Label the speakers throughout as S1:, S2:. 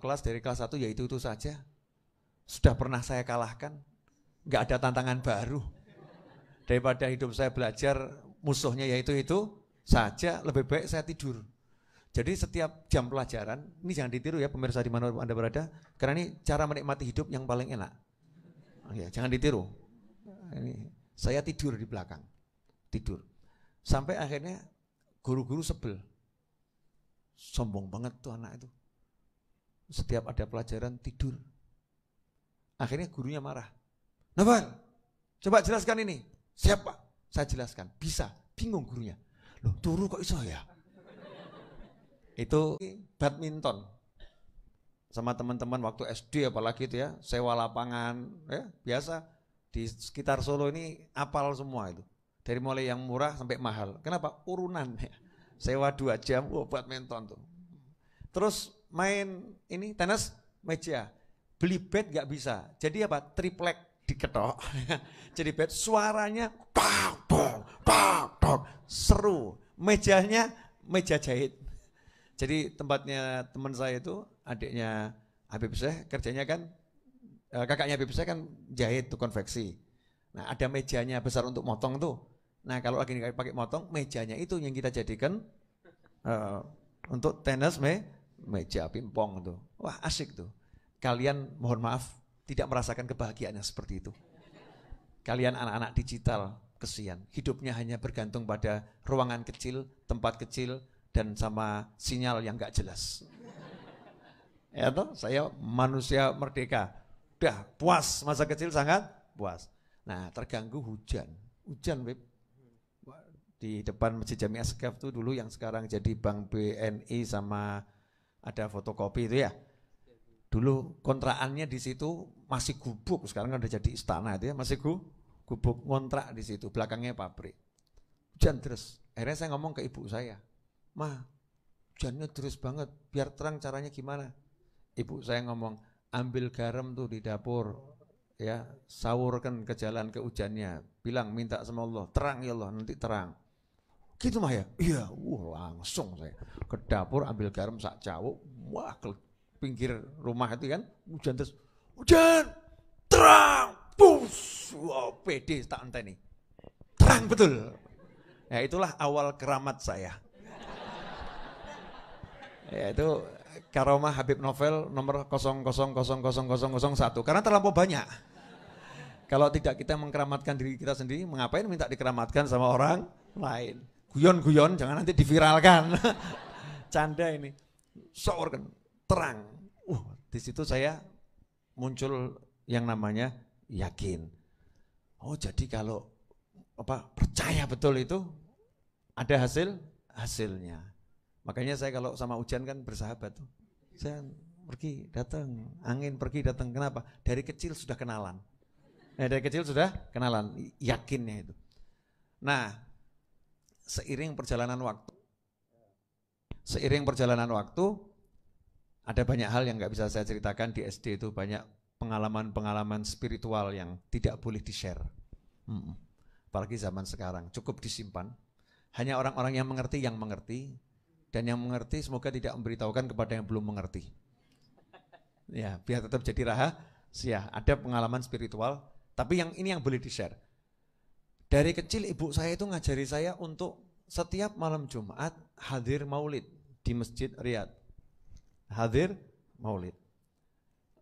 S1: kelas dari kelas 1 ya itu saja. Sudah pernah saya kalahkan. Nggak ada tantangan baru. Daripada hidup saya belajar musuhnya yaitu itu saja, lebih baik saya tidur. Jadi setiap jam pelajaran, ini jangan ditiru ya pemirsa di mana Anda berada, karena ini cara menikmati hidup yang paling enak. Ya, jangan ditiru. Ini, saya tidur di belakang, tidur. Sampai akhirnya guru-guru sebel. Sombong banget tuh anak itu. Setiap ada pelajaran tidur. Akhirnya gurunya marah. Novel, coba jelaskan ini. Siapa? Saya jelaskan. Bisa. Bingung gurunya. Loh, turu kok iso ya? Itu badminton. Sama teman-teman waktu SD apalagi itu ya, sewa lapangan, ya biasa. Di sekitar Solo ini apal semua itu. Dari mulai yang murah sampai mahal. Kenapa? Urunan ya. Sewa 2 jam, badminton tuh. Terus main ini tenis meja. Beli bat gak bisa. Jadi apa? Triplek diketok. Jadi bat suaranya pak tok seru. Mejanya meja jahit. Jadi tempatnya teman saya itu adiknya Habib Syekh kerjanya kan kakaknya Habib Syekh kan jahit tuh konveksi. Nah, ada mejanya besar untuk motong tuh. Nah, kalau lagi pakai motong, mejanya itu yang kita jadikan untuk tenis meja pingpong tuh. Wah, asik tuh. Kalian mohon maaf tidak merasakan kebahagiaan yang seperti itu. Kalian anak-anak digital, kesian. Hidupnya hanya bergantung pada ruangan kecil, tempat kecil, dan sama sinyal yang gak jelas. Ya toh, saya manusia merdeka. Udah puas, masa kecil sangat puas. Nah, terganggu hujan. Hujan, Beb. Di depan Masjid Jami Asghaf tuh dulu yang sekarang jadi Bank BNI sama ada fotokopi itu ya. Dulu kontrakannya di situ masih gubuk, sekarang kan udah jadi istana itu ya, masih gubuk ngontrak di situ, belakangnya pabrik. Hujan terus. Akhirnya saya ngomong ke ibu saya, "Ma, hujannya terus banget, biar terang caranya gimana?" Ibu saya ngomong, "Ambil garam tuh di dapur, ya, sawurkan ke jalan ke hujannya, bilang minta sama Allah, terang ya Allah, nanti terang." Gitu mah ya? Iya, langsung saya ke dapur ambil garam sak cawuk, wah ke pinggir rumah itu kan, hujan terus, hujan, terang, pus, wow, pede tak enteni, terang betul. Ya itulah awal keramat saya. Ya itu karomah Habib Novel nomor 00000001 karena terlampau banyak. Kalau tidak kita mengkeramatkan diri kita sendiri, mengapain minta dikeramatkan sama orang lain? Guyon-guyon jangan nanti diviralkan. Canda ini. Saurkan terang. Di situ saya muncul yang namanya yakin. Oh, jadi kalau percaya betul itu ada hasilnya. Makanya saya kalau sama hujan kan bersahabat tuh. Saya pergi datang, angin pergi datang. Kenapa? Dari kecil sudah kenalan. Dari kecil sudah kenalan, yakinnya itu. Nah, seiring perjalanan waktu, ada banyak hal yang nggak bisa saya ceritakan di SD itu, banyak pengalaman-pengalaman spiritual yang tidak boleh di-share. Apalagi zaman sekarang, cukup disimpan. Hanya orang-orang yang mengerti, dan yang mengerti semoga tidak memberitahukan kepada yang belum mengerti. Ya, biar tetap jadi rahasia. Ada pengalaman spiritual, tapi yang ini yang boleh di-share. Dari kecil ibu saya itu ngajari saya untuk setiap malam Jumat hadir maulid di Masjid Riyadh. Hadir maulid.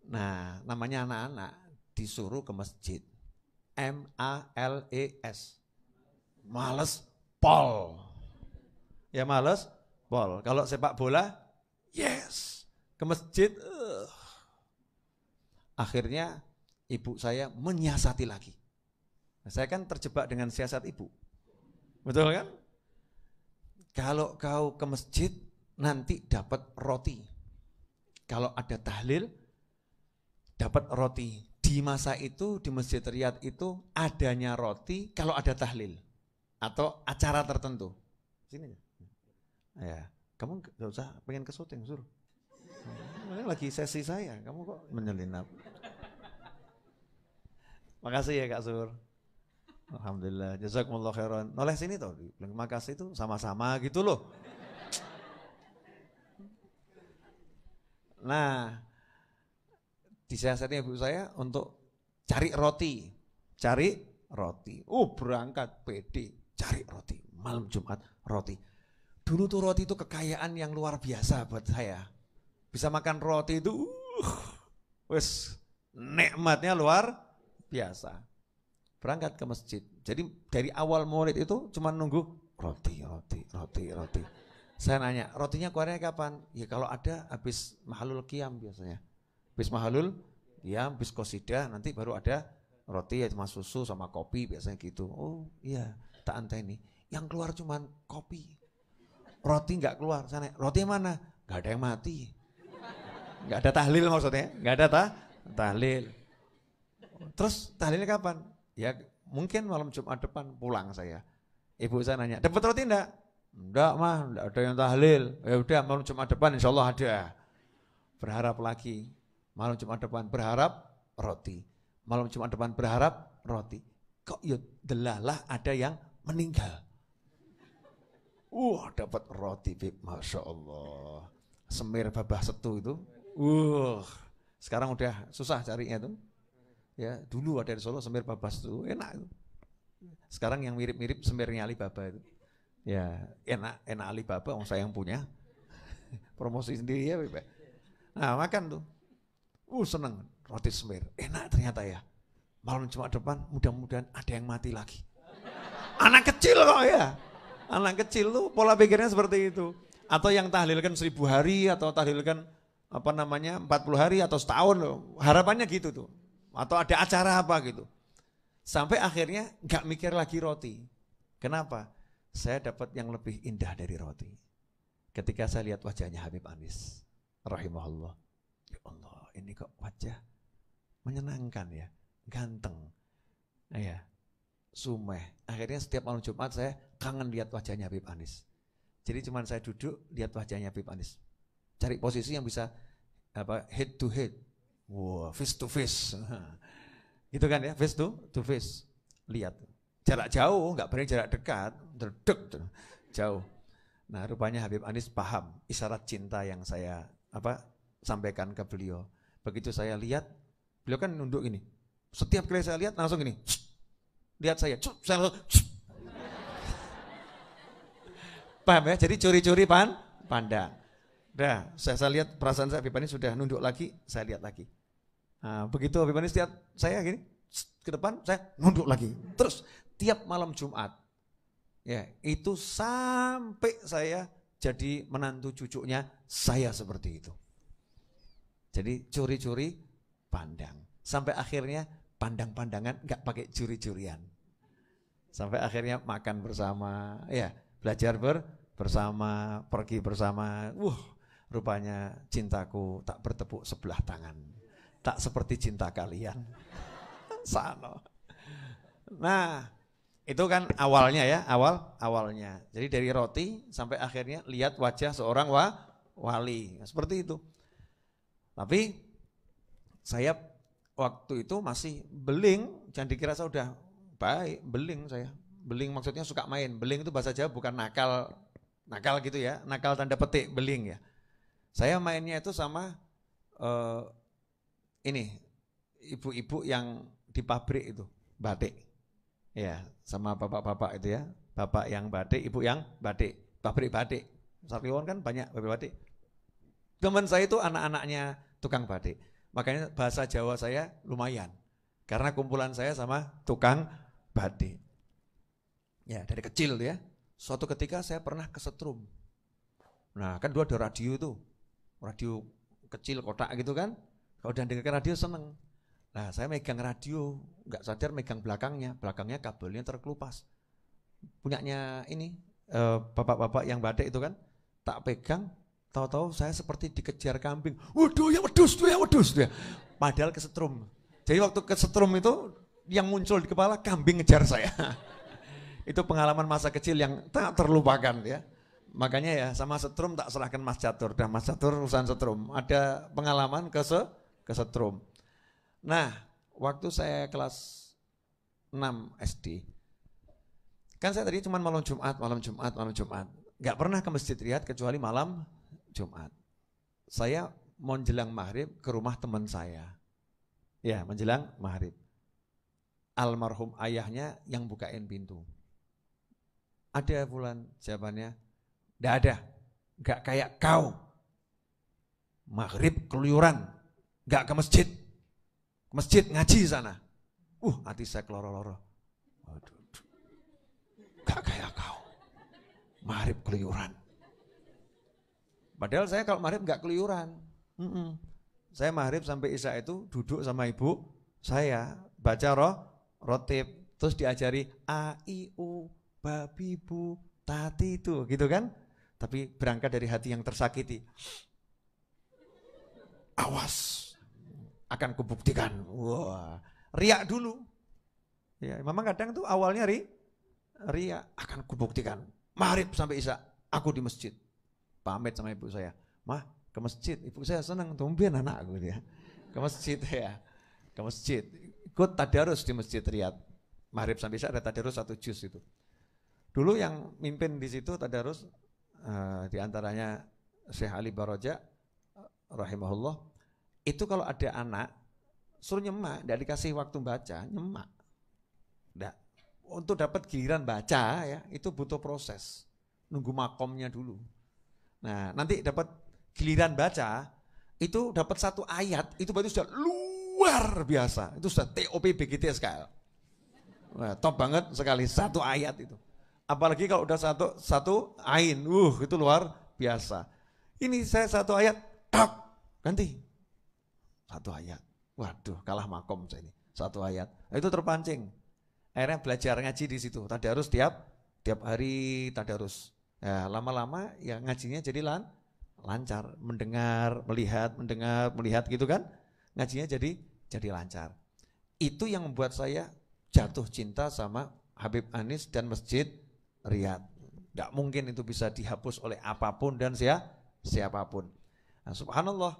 S1: Nah, namanya anak-anak disuruh ke masjid. MALES. Males pol. Ya males pol. Kalau sepak bola, yes. Ke masjid. Akhirnya ibu saya menyiasati lagi. Saya kan terjebak dengan siasat ibu. Betul kan? Kalau kau ke masjid nanti dapat roti. Kalau ada tahlil dapat roti. Di masa itu di Masjid Riyadh itu adanya roti kalau ada tahlil atau acara tertentu. Sini ya. Kamu enggak usah pengen ke syuting, Sur. Ini lagi sesi saya, kamu kok menyelinap. Makasih ya Kak Sur. Alhamdulillah, jazakumullah khairan. Noleh sini toh, terima kasih itu sama-sama gitu loh. Nah, Disiasatnya ibu saya untuk cari roti. Berangkat pede, cari roti. Malam Jumat roti. Dulu tuh roti itu kekayaan yang luar biasa buat saya. Bisa makan roti itu, wes nikmatnya luar biasa. Berangkat ke masjid. Jadi dari awal maulid itu cuma nunggu roti. Saya nanya, rotinya keluarnya kapan? Ya kalau ada habis mahalul qiyam biasanya. Habis mahalul qiyam, habis qasidah, nanti baru ada roti ya cuma susu sama kopi biasanya gitu. Oh iya, tak anteni. Yang keluar cuma kopi. Roti enggak keluar. Sana, roti mana? Enggak ada yang mati. Enggak ada tahlil maksudnya. Enggak ada tahlil. Terus tahlilnya kapan? Ya mungkin malam Jumat depan pulang saya. Ibu saya nanya, dapat roti enggak? Enggak mah, enggak ada yang tahlil. Ya udah malam Jumat depan insya Allah ada. Berharap lagi. Malam Jumat depan berharap roti. Malam Jumat depan berharap roti. Kok ya delalah ada yang meninggal. Dapat roti Bib, Masya Allah. Semir babah setu itu. Sekarang udah susah carinya tuh. Ya, dulu ada di Solo semir babas itu enak itu. Sekarang yang mirip-mirip semirnya Alibaba itu. Ya, enak Alibaba, saya yang punya. Promosi sendiri ya, Bapak. Nah, makan tuh. Seneng roti semir. Enak ternyata ya. Malam Jumat depan mudah-mudahan ada yang mati lagi. Anak kecil kok ya. Anak kecil tuh pola pikirnya seperti itu. Atau yang tahlilkan 1000 hari atau tahlilkan 40 hari atau setahun loh. Harapannya gitu tuh. Atau ada acara apa gitu. Sampai akhirnya gak mikir lagi roti. Kenapa? Saya dapat yang lebih indah dari roti. Ketika saya lihat wajahnya Habib Anis rahimahullah. Ya Allah, ini kok wajah menyenangkan ya. Ganteng. Ya. Sumeh. Akhirnya setiap malam Jumat saya kangen lihat wajahnya Habib Anis. Jadi cuman saya duduk lihat wajahnya Habib Anis. Cari posisi yang bisa head to head. Face to face. Gitu kan ya, face to face. Lihat. Jarak jauh, enggak berani jarak dekat, derdek jauh. Nah, rupanya Habib Anis paham isyarat cinta yang saya sampaikan ke beliau. Begitu saya lihat, beliau kan nunduk gini. Setiap kali saya lihat langsung gini. Lihat saya langsung. Paham ya? Jadi curi-curi pandang. Dah, saya lihat perasaan saya Habib Anis sudah nunduk lagi, saya lihat lagi. Nah, begitu Habib Anis lihat saya gini, ke depan saya nunduk lagi. Terus tiap malam Jumat, ya itu sampai saya jadi menantu cucunya saya seperti itu. Jadi curi-curi pandang. Sampai akhirnya pandang-pandangan nggak pakai curi-curian. Sampai akhirnya makan bersama, ya belajar bersama, pergi bersama. Rupanya cintaku tak bertepuk sebelah tangan. Tak seperti cinta kalian. Sano. Nah, itu kan awalnya ya, awalnya. Jadi dari roti sampai akhirnya lihat wajah seorang wali. Seperti itu. Tapi saya waktu itu masih beling, jangan dikira saya udah baik, beling saya. Beling maksudnya suka main. Beling itu bahasa Jawa bukan nakal gitu ya, nakal tanda petik, beling ya. Saya mainnya itu sama ini ibu-ibu yang di pabrik itu, batik. Ya, sama bapak-bapak itu ya. Bapak yang batik, ibu yang batik, pabrik batik. Sarliwon kan banyak pabrik batik. Teman saya itu anak-anaknya tukang batik. Makanya bahasa Jawa saya lumayan. Karena kumpulan saya sama tukang batik. Ya, dari kecil ya. Suatu ketika saya pernah kesetrum. Nah, kan dua ada radio tuh. Radio kecil kotak gitu kan. Kalau udah dengarkan radio seneng. Nah, saya megang radio, nggak sadar megang belakangnya kabelnya terkelupas. Punyanya ini bapak-bapak yang batik itu kan, tak pegang, tahu-tahu saya seperti dikejar kambing. Waduh ya wedus tuh ya. Padahal kesetrum. Jadi waktu kesetrum itu yang muncul di kepala kambing ngejar saya. Itu pengalaman masa kecil yang tak terlupakan ya. Makanya ya sama setrum tak serahkan Mas Catur. Dah Mas Catur urusan setrum. Ada pengalaman kesetrum. Nah, waktu saya kelas 6 SD, kan saya tadi cuma malam Jumat. Gak pernah ke Masjid Riyad kecuali malam Jumat. Saya mau jelang maghrib ke rumah teman saya. Ya, menjelang maghrib. Almarhum ayahnya yang bukain pintu. Ada Fulan, jawabannya, enggak ada, enggak kayak kau. Maghrib keluyuran, enggak ke masjid ngaji sana. Hati saya keloro-loro. Waduh, enggak kayak kau. Maghrib keluyuran. Padahal saya kalau maghrib enggak keluyuran. Saya maghrib sampai isya itu duduk sama ibu saya, baca rotib, terus diajari a, i, u, babi, bu, tati itu, gitu kan? Tapi berangkat dari hati yang tersakiti. Awas, akan kubuktikan. Wah, riak dulu. Ya, memang kadang tuh awalnya riak, akan kubuktikan. Maghrib sampai isya, aku di masjid. Pamit sama ibu saya, mah ke masjid. Ibu saya senang, tumben anakku ya. Ke masjid ya, ke masjid. Ikut tadarus di Masjid Riyadh. Maghrib sampai isya ada tadarus 1 juz itu. Dulu yang mimpin di situ tadarus diantaranya Syekh Ali Baroja rahimahullah. Itu kalau ada anak suruh nyemak, tidak dikasih waktu baca, nyemak. Nggak. Untuk dapat giliran baca ya, itu butuh proses. Nunggu makomnya dulu. Nah, nanti dapat giliran baca, itu dapat 1 ayat, itu berarti sudah luar biasa. Itu sudah TOP BGTSKL. Wah, top banget sekali 1 ayat itu. Apalagi kalau udah satu ain, itu luar biasa. Ini saya 1 ayat, tak, ganti. 1 ayat. Waduh, kalah makom saya ini. 1 ayat. Nah, itu terpancing. Akhirnya belajar ngaji di situ. Tadarus tiap hari tadarus. Ya, lama-lama ya ngajinya jadi lancar, melihat gitu kan. Ngajinya jadi lancar. Itu yang membuat saya jatuh cinta sama Habib Anis dan Masjid Riyadh. Tidak mungkin itu bisa dihapus oleh apapun dan siapapun. Nah, subhanallah,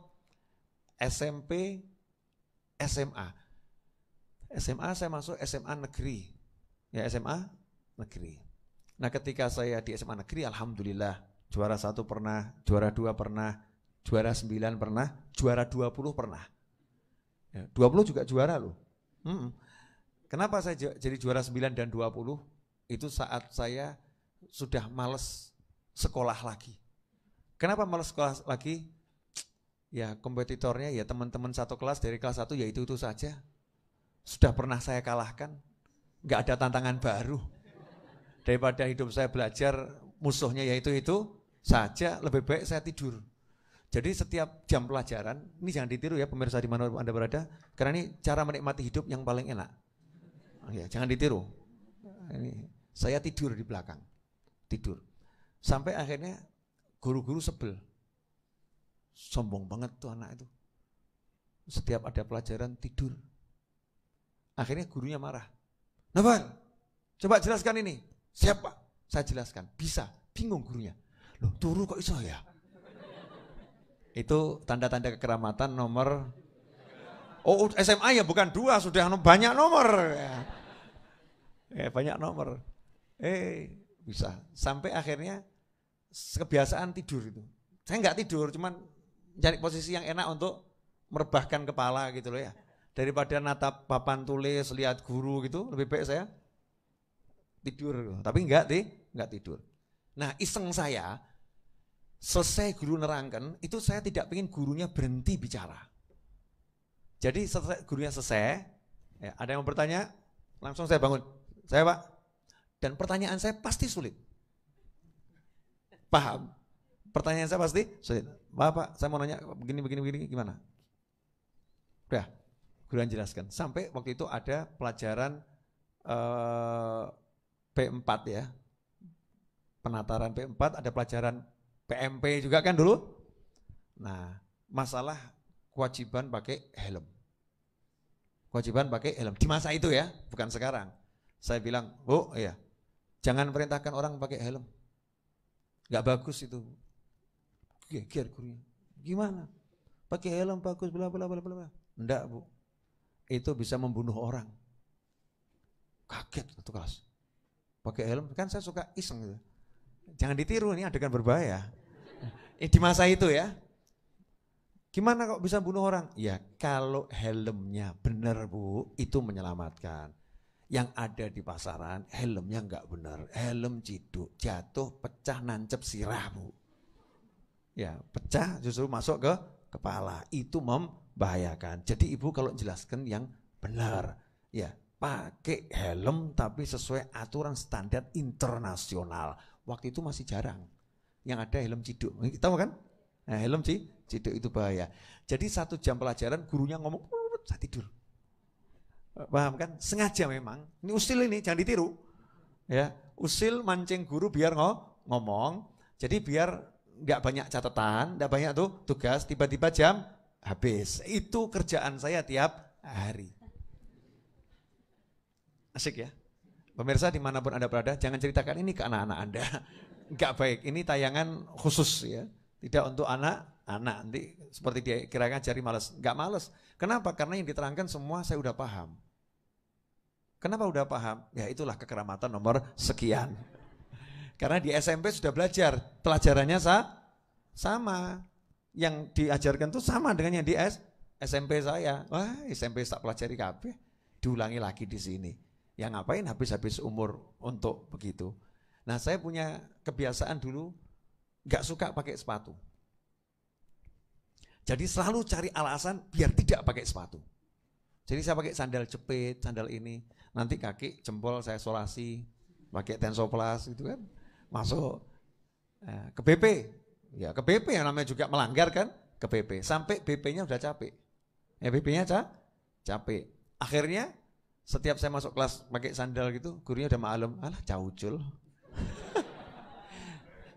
S1: SMP, SMA. SMA saya masuk SMA negeri. Ya, SMA negeri. Nah, ketika saya di SMA negeri, alhamdulillah, juara 1 pernah, juara 2 pernah, juara 9 pernah, juara 20 pernah. Ya, 20 juga juara loh. Kenapa saya jadi juara 9 dan 20? Itu saat saya sudah males sekolah lagi. Kenapa males sekolah lagi? Ya, kompetitornya ya teman-teman satu kelas dari kelas 1 ya itu saja. Sudah pernah saya kalahkan. Enggak ada tantangan baru. Daripada hidup saya belajar musuhnya ya itu saja, lebih baik saya tidur. Jadi setiap jam pelajaran, ini jangan ditiru ya pemirsa di mana Anda berada, karena ini cara menikmati hidup yang paling enak. Ya, jangan ditiru. Ini, saya tidur di belakang, tidur. Sampai akhirnya guru-guru sebel. Sombong banget tuh anak itu. Setiap ada pelajaran tidur. Akhirnya gurunya marah. Nafal, coba jelaskan ini. Siapa? Saya jelaskan. Bisa. Bingung gurunya. Loh, turu kok iso ya? Itu tanda-tanda kekeramatan nomor. Oh, SMA ya bukan 2, sudah banyak nomor. Ya, banyak nomor. Bisa. Sampai akhirnya kebiasaan tidur itu. Saya enggak tidur, cuman cari posisi yang enak untuk merebahkan kepala gitu loh ya. Daripada natap papan tulis, lihat guru gitu, lebih baik saya tidur. Tapi enggak tidur. Nah, iseng saya, selesai guru nerangkan, itu saya tidak ingin gurunya berhenti bicara. Jadi gurunya selesai, ya, ada yang mau bertanya, langsung saya bangun. Saya Pak, dan pertanyaan saya pasti sulit. Paham? Pertanyaan saya pasti sulit. Pak, saya mau nanya begini, gimana? Udah, guru jelaskan. Sampai waktu itu ada pelajaran P4 ya. Penataran P4, ada pelajaran PMP juga kan dulu. Nah, masalah kewajiban pakai helm. Kewajiban pakai helm di masa itu ya, bukan sekarang. Saya bilang, "Oh iya, jangan perintahkan orang pakai helm. Enggak bagus itu." Geger gurunya. Gimana? Pakai helm bagus bla bla bla bla. Enggak, Bu. Itu bisa membunuh orang. Kaget satu kelas. Pakai helm, kan saya suka iseng gitu. Jangan ditiru, ini adegan berbahaya. Di masa itu ya. Gimana kok bisa bunuh orang? Ya kalau helmnya benar Bu, itu menyelamatkan. Yang ada di pasaran, helmnya enggak benar. Helm ciduk, jatuh, pecah, nancep sirah Bu. Ya pecah justru masuk ke kepala. Itu membahayakan. Jadi ibu kalau jelaskan yang benar. Ya pakai helm tapi sesuai aturan standar internasional. Waktu itu masih jarang. Yang ada helm ciduk. Tahu kan? Nah, helm ciduk itu bahaya. Jadi 1 jam pelajaran gurunya ngomong, saya tidur. Paham kan? Sengaja memang. Ini usil ini, jangan ditiru. Ya, usil mancing guru biar ngomong. Jadi biar nggak banyak catatan, nggak banyak tuh tugas. Tiba-tiba jam habis. Itu kerjaan saya tiap hari. Asik ya. Pemirsa dimanapun Anda berada, jangan ceritakan ini ke anak-anak Anda. Nggak baik. Ini tayangan khusus ya. Tidak untuk anak-anak. Nanti seperti dia kira-kira jari malas. Nggak malas. Kenapa? Karena yang diterangkan semua saya udah paham. Kenapa udah paham? Ya itulah kekeramatan nomor sekian. Karena di SMP sudah belajar. Pelajarannya sama. Yang diajarkan itu sama dengan yang di SMP saya. Wah SMP tak pelajari kabeh. Diulangi lagi di sini. Yang ngapain habis-habis umur untuk begitu. Nah saya punya kebiasaan dulu. Gak suka pakai sepatu. Jadi selalu cari alasan biar tidak pakai sepatu. Jadi saya pakai sandal jepit, sandal ini. Nanti kaki jempol saya solasi, pakai tensoplas gitu kan. Masuk ke BP. Ya ke BP yang namanya juga melanggar kan, ke BP. Sampai BP-nya udah capek. Ya BP-nya capek. Akhirnya setiap saya masuk kelas pakai sandal gitu, gurunya udah maklum, alah caucul.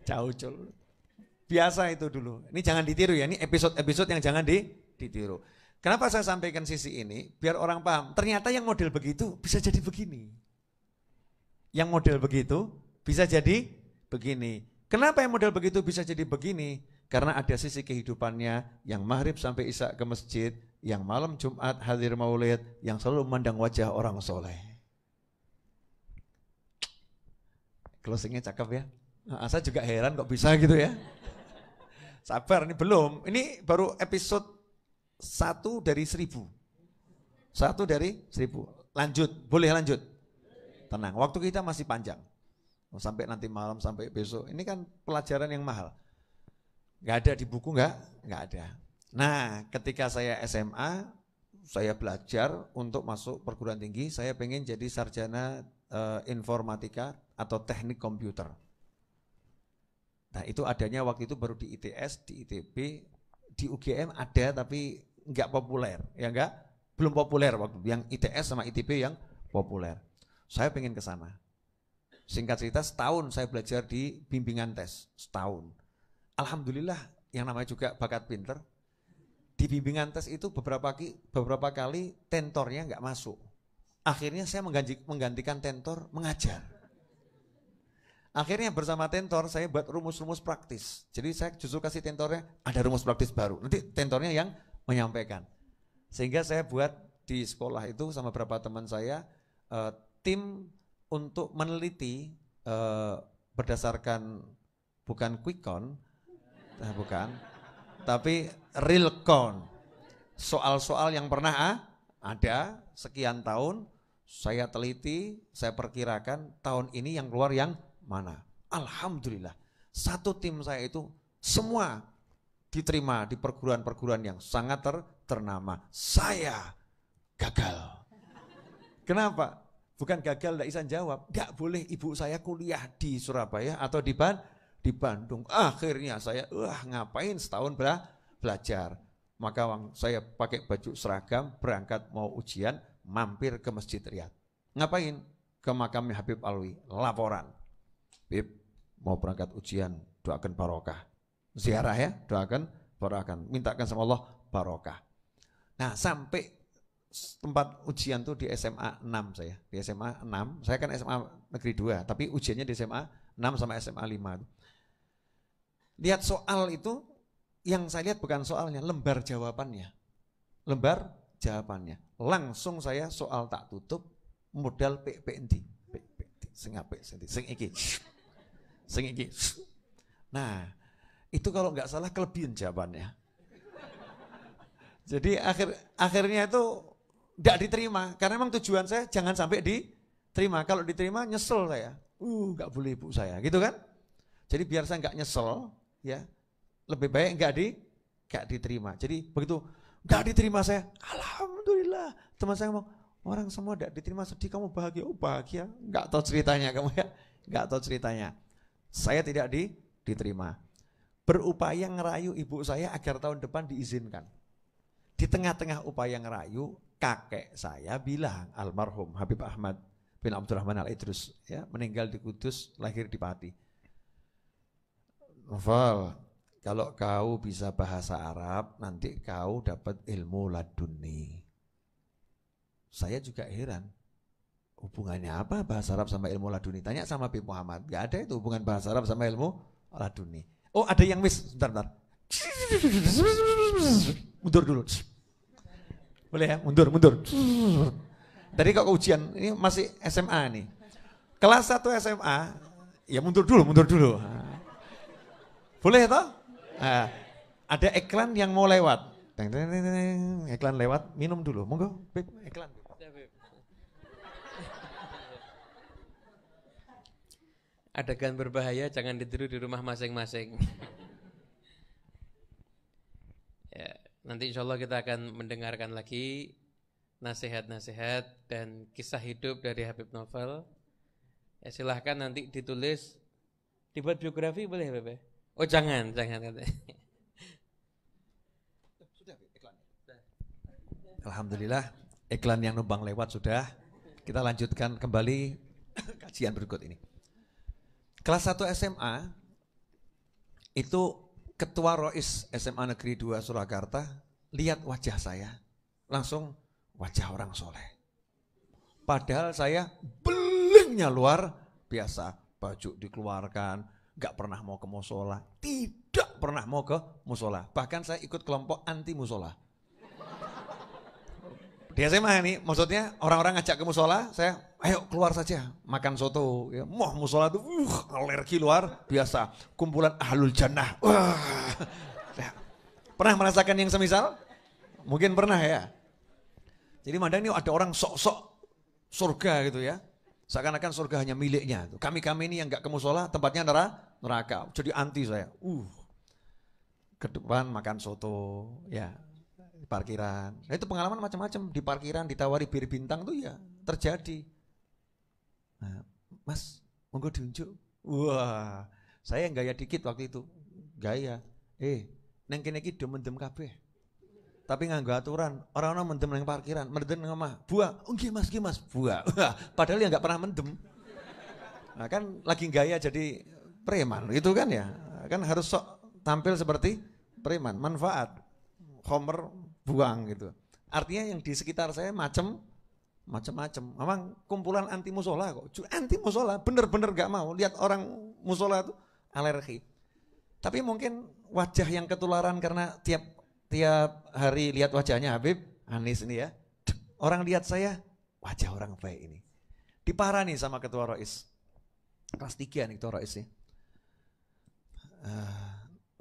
S1: Caucul. Biasa itu dulu. Ini jangan ditiru ya. Ini episode-episode yang jangan ditiru. Kenapa saya sampaikan sisi ini? Biar orang paham. Ternyata yang model begitu bisa jadi begini. Yang model begitu bisa jadi begini. Kenapa yang model begitu bisa jadi begini? Karena ada sisi kehidupannya yang maghrib sampai isya ke masjid, yang malam Jumat hadir maulid, yang selalu memandang wajah orang soleh. Closingnya cakep ya. Nah, saya juga heran kok bisa gitu ya. Sabar, ini belum. Ini baru episode 1 dari 1000. 1 dari 1000. Lanjut, boleh lanjut. Tenang, waktu kita masih panjang. Sampai nanti malam, sampai besok. Ini kan pelajaran yang mahal. Gak ada di buku, gak ada. Nah, ketika saya SMA, saya belajar untuk masuk perguruan tinggi. Saya pengen jadi sarjana informatika atau teknik komputer. Nah itu adanya waktu itu baru di ITS, di ITB, di UGM ada tapi enggak populer, ya enggak? Belum populer waktu yang ITS sama ITB yang populer. Saya pengen ke sana. Singkat cerita setahun saya belajar di bimbingan tes, setahun. Alhamdulillah yang namanya juga bakat pinter. Di bimbingan tes itu beberapa kali tentornya enggak masuk. Akhirnya saya menggantikan tentor mengajar. Akhirnya bersama tentor saya buat rumus-rumus praktis. Jadi saya justru kasih tentornya ada rumus praktis baru. Nanti tentornya yang menyampaikan. Sehingga saya buat di sekolah itu sama beberapa teman saya tim untuk meneliti berdasarkan bukan quick count, bukan, tapi real count. Soal-soal yang pernah ada sekian tahun saya teliti, saya perkirakan tahun ini yang keluar yang mana? Alhamdulillah. Satu tim saya itu semua diterima di perguruan-perguruan yang sangat ternama. Saya gagal. Kenapa? Bukan gagal tidak bisa jawab. Gak boleh ibu saya kuliah di Surabaya atau di Bandung. Akhirnya saya ngapain setahun belajar. Maka saya pakai baju seragam berangkat mau ujian mampir ke Masjid Riyadh. Ngapain? Ke makamnya Habib Alwi, laporan. Bib, mau berangkat ujian, doakan barokah. Ziarah ya, doakan barokah. Mintakan sama Allah barokah. Nah sampai tempat ujian tuh di SMA 6 saya. Di SMA 6, saya kan SMA Negeri 2, tapi ujiannya di SMA 6 sama SMA 5. Lihat soal itu, yang saya lihat bukan soalnya, lembar jawabannya. Lembar jawabannya. Langsung saya soal tak tutup, modal PPND. Sing apik, sing iki. Sing iki. Nah, itu kalau nggak salah kelebihan jawabannya. Jadi akhirnya itu tidak diterima. Karena memang tujuan saya jangan sampai diterima. Kalau diterima nyesel saya. Nggak boleh ibu saya, gitu kan? Jadi biar saya nggak nyesel, ya lebih baik nggak diterima. Jadi begitu nggak diterima saya, alhamdulillah. Teman saya ngomong, orang semua nggak diterima sedih, kamu bahagia? Oh bahagia, nggak tahu ceritanya kamu ya, nggak tahu ceritanya. Saya tidak diterima. Berupaya ngerayu ibu saya agar tahun depan diizinkan. Di tengah-tengah upaya ngerayu, kakek saya bilang, almarhum Habib Ahmad bin Abdurrahman Al-Idrus, ya, meninggal di Kudus, lahir di Pati. Novel, kalau kau bisa bahasa Arab, nanti kau dapat ilmu laduni. Saya juga heran, hubungannya apa bahasa Arab sama ilmu laduni? Tanya sama Habib Muhammad, gak ada itu hubungan bahasa Arab sama ilmu laduni. Oh ada yang miss, bentar. Mundur dulu. Boleh ya, mundur. Tadi kok ujian, ini masih SMA nih. Kelas 1 SMA, ya mundur dulu. Boleh toh? Nah, ada iklan yang mau lewat. Iklan lewat, minum dulu. Monggo, Beb, iklan.
S2: Adegan berbahaya jangan ditiru di rumah masing-masing. Ya, nanti insya Allah kita akan mendengarkan lagi nasihat-nasihat dan kisah hidup dari Habib Novel. Ya, silahkan nanti ditulis, dibuat biografi boleh Bebe? Oh jangan.
S1: Alhamdulillah, iklan yang numpang lewat sudah. Kita lanjutkan kembali kajian berikut ini. Kelas 1 SMA, itu Ketua Rois SMA Negeri 2 Surakarta, lihat wajah saya, langsung wajah orang soleh. Padahal saya belingnya luar biasa, baju dikeluarkan, gak pernah mau ke musola, tidak pernah mau ke musola. Bahkan saya ikut kelompok anti musola. Di SMA ini, maksudnya orang-orang ngajak ke musola, saya ayo keluar saja, makan soto. Ya, musola itu alergi luar biasa, kumpulan ahlul jannah. Pernah merasakan yang semisal? Mungkin pernah ya. Jadi mandang ini ada orang sok-sok surga gitu ya. Seakan-akan surga hanya miliknya. Kami-kami ini yang gak ke musola, tempatnya neraka. Jadi anti saya. Ke depan makan soto, ya. Di parkiran. Nah, itu pengalaman macam-macam di parkiran ditawari bir bintang tuh ya terjadi. Nah, Mas, monggo diunjuk. Wah, saya gaya dikit waktu itu. Gaya. Neng kene iki do mendem kabeh. Tapi nganggo aturan, orang-orang mendem nang parkiran, mendem nang omah. Buah, nggih Mas, buah. Padahal ya enggak pernah mendem. Nah, kan lagi gaya jadi preman gitu kan ya. Kan harus sok tampil seperti preman, manfaat. Homer buang gitu. Artinya yang di sekitar saya macam-macam. Memang kumpulan anti musola kok. Anti musola, bener-bener gak mau lihat orang musola itu alergi. Tapi mungkin wajah yang ketularan karena tiap hari lihat wajahnya Habib Anis ini ya. Orang lihat saya, wajah orang baik ini. Diparah nih sama Ketua Rois. Kelas 3 nih Ketua Rois nih.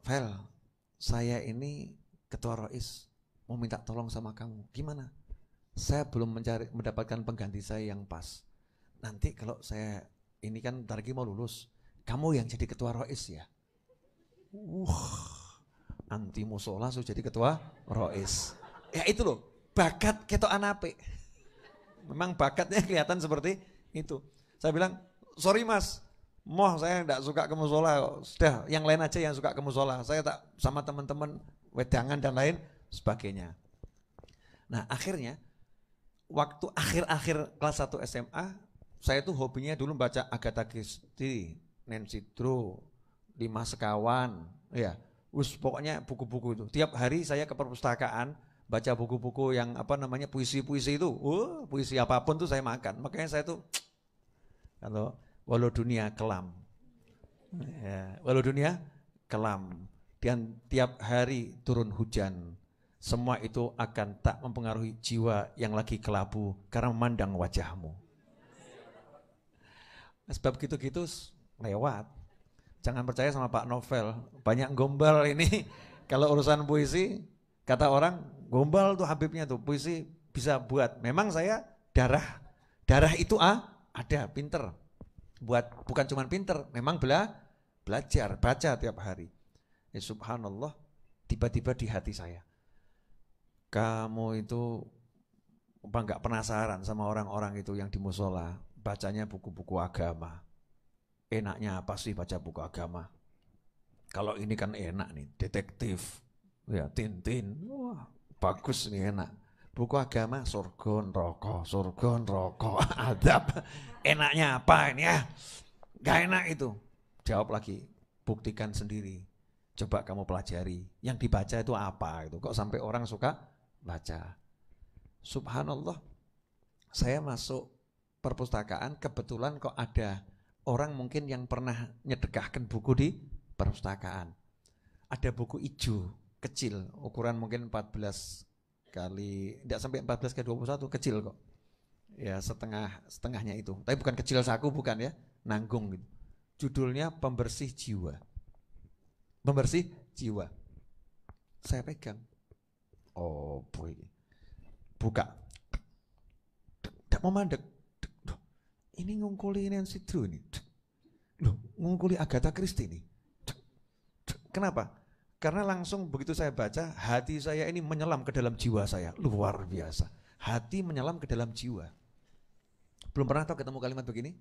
S1: Vel, saya ini Ketua Rois mau minta tolong sama kamu. Gimana? Saya belum mendapatkan pengganti saya yang pas. Nanti kalau saya ini kan bentar lagi mau lulus, kamu yang jadi Ketua Rois ya. Anti musola sudah jadi Ketua Rois. Ya itu loh, bakat ketokan apik. Memang bakatnya kelihatan seperti itu. Saya bilang, sorry Mas, saya enggak suka ke musola. Sudah, yang lain aja yang suka ke musola. Saya tak sama teman-teman wedangan dan lain sebagainya. Nah akhirnya waktu akhir-akhir kelas 1 SMA, saya tuh hobinya dulu baca Agatha Christie, Nancy Drew, 5 Sekawan, ya, pokoknya buku-buku itu. Tiap hari saya ke perpustakaan baca buku-buku yang puisi-puisi itu, puisi apapun tuh saya makan. Makanya saya tuh kalau walau dunia kelam, ya, walau dunia kelam. Dan tiap hari turun hujan, semua itu akan tak mempengaruhi jiwa yang lagi kelabu karena memandang wajahmu. Sebab gitu-gitu lewat. Jangan percaya sama Pak Novel, banyak gombal ini. Kalau urusan puisi, Kata orang, gombal tuh Habibnya tuh, puisi bisa buat. Memang saya darah itu ada, pinter. Buat bukan cuma pinter, memang belajar, baca tiap hari. Ya subhanallah, tiba-tiba di hati saya, kamu itu apa enggak penasaran sama orang-orang itu yang di musola, bacanya buku-buku agama. Enaknya apa sih baca buku agama? Kalau ini kan enak nih, detektif, ya Tintin, wah bagus nih enak. Buku agama surga neraka, adab. Enaknya apa ini ya? Gak enak itu. Jawab lagi, buktikan sendiri. Coba kamu pelajari, yang dibaca itu apa itu? Kok sampai orang suka baca? Subhanallah, saya masuk perpustakaan, kebetulan kok ada orang mungkin yang pernah nyedekahkan buku di perpustakaan. Ada buku hijau, kecil, ukuran mungkin 14 kali, tidak sampai 14 kali 21, kecil kok. Ya setengahnya itu, tapi bukan kecil saku, bukan ya, nanggung gitu. Judulnya Pembersih Jiwa. Pembersih Jiwa. Saya pegang. Oh boy. Buka. Tidak mau mandek. Ini ngungkuli Nancy Drew ini. Loh, ngungkuli Agatha Christie ini. Kenapa? Karena langsung begitu saya baca, hati saya ini menyelam ke dalam jiwa saya. Luar biasa. Hati menyelam ke dalam jiwa. Belum pernah tahu ketemu kalimat begini?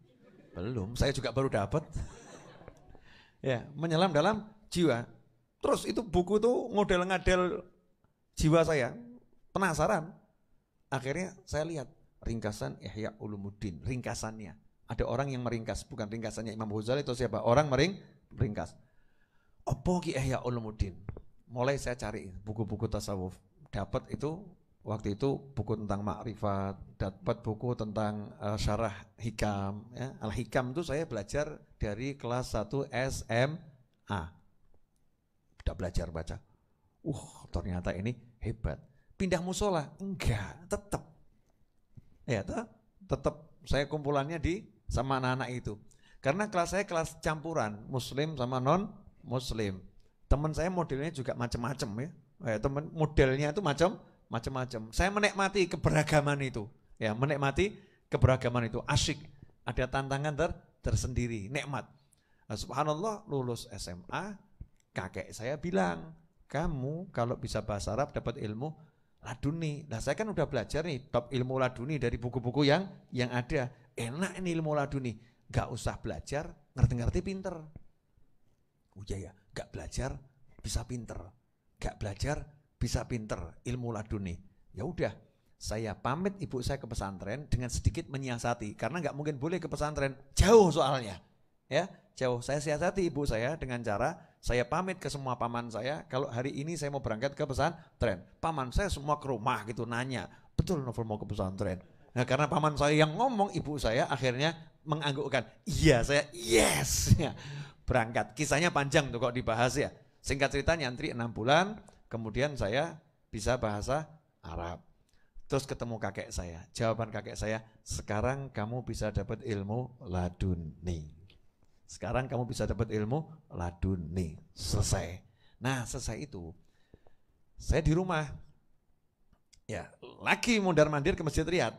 S1: Belum, saya juga baru dapat. Ya, menyelam dalam jiwa. Terus itu buku tuh ngadel jiwa saya. Penasaran. Akhirnya saya lihat ringkasan Ihya Ulumuddin, ringkasannya. Ada orang yang meringkas, bukan ringkasannya Imam Ghazali atau siapa, orang meringkas. Apa ki Ihya Ulumuddin? Mulai saya cari buku-buku tasawuf. Dapat itu waktu itu buku tentang makrifat, dapat buku tentang syarah hikam, ya. Al-Hikam itu saya belajar dari kelas 1 SMA. Sudah belajar baca. Ternyata ini hebat. Pindah musola? Enggak, tetap. Ya, tetap saya kumpulannya sama anak-anak itu. Karena kelas saya kelas campuran, muslim sama non muslim. Teman saya modelnya juga macam-macam ya. Teman modelnya itu macam-macam. Saya menikmati keberagaman itu. Ya, menikmati keberagaman itu asyik. Ada tantangan tersendiri, nikmat. Nah, subhanallah, lulus SMA, kakek saya bilang, "Kamu kalau bisa bahasa Arab dapat ilmu laduni." Nah, saya kan udah belajar nih bab ilmu laduni dari buku-buku yang ada. Enak ini ilmu laduni. Gak usah belajar, ngerti-ngerti pinter. Ya, gak belajar bisa pinter. Gak belajar bisa pinter, ilmu laduni. Ya udah, saya pamit ibu saya ke pesantren dengan sedikit menyiasati, karena gak mungkin boleh ke pesantren, jauh soalnya. Ya, jauh. Saya siasati ibu saya dengan cara saya pamit ke semua paman saya, kalau hari ini saya mau berangkat ke pesantren. Paman saya semua ke rumah gitu nanya, "Betul Novel mau ke pesantren?" Nah, karena paman saya yang ngomong, ibu saya akhirnya menganggukkan. Iya, saya yes. Ya, berangkat. Kisahnya panjang tuh kok dibahas ya. Singkat cerita nyantri 6 bulan, kemudian saya bisa bahasa Arab. Terus ketemu kakek saya. Jawaban kakek saya, "Sekarang kamu bisa dapat ilmu laduni. Sekarang kamu bisa dapat ilmu laduni." Selesai. Nah, selesai itu saya di rumah. Ya, lagi mondar-mandir ke Masjid Riyadh.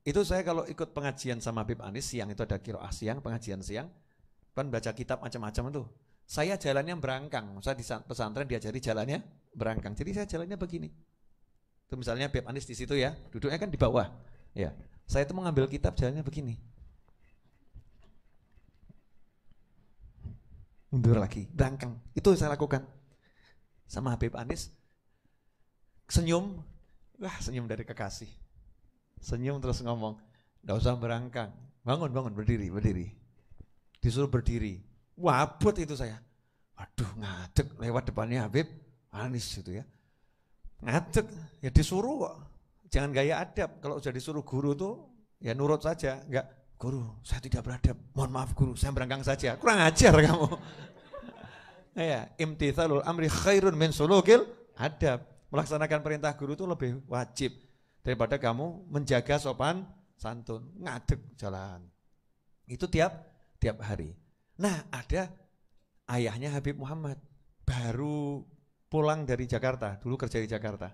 S1: Itu saya kalau ikut pengajian sama Habib Anis, siang itu ada qiraah siang, pengajian siang, kan baca kitab macam-macam itu. Saya jalannya berangkang. Saya di pesantren diajari jalannya berangkang. Jadi saya jalannya begini. Itu misalnya Habib Anis di situ ya, duduknya kan di bawah. Ya, saya itu mengambil kitab jalannya begini. Mundur lagi, berangkang. Itu saya lakukan. Sama Habib Anis, senyum, senyum dari kekasih. Senyum terus ngomong, "Nggak usah berangkang, bangun, berdiri. Disuruh berdiri, wabut itu saya. Waduh, ngadeg lewat depannya Habib Anis itu ya. Ngadeg, ya disuruh kok. Jangan gaya adab, kalau sudah disuruh guru tuh ya nurut saja. Enggak, "Guru, saya tidak beradab, mohon maaf guru, saya berangkang saja." Kurang ajar kamu. Ya, imtithalul amri khairun min sulukil adab. Melaksanakan perintah guru itu lebih wajib daripada kamu menjaga sopan santun. Ngadeg jalan. Itu tiap hari. Nah, ada ayahnya Habib Muhammad, baru pulang dari Jakarta, dulu kerja di Jakarta.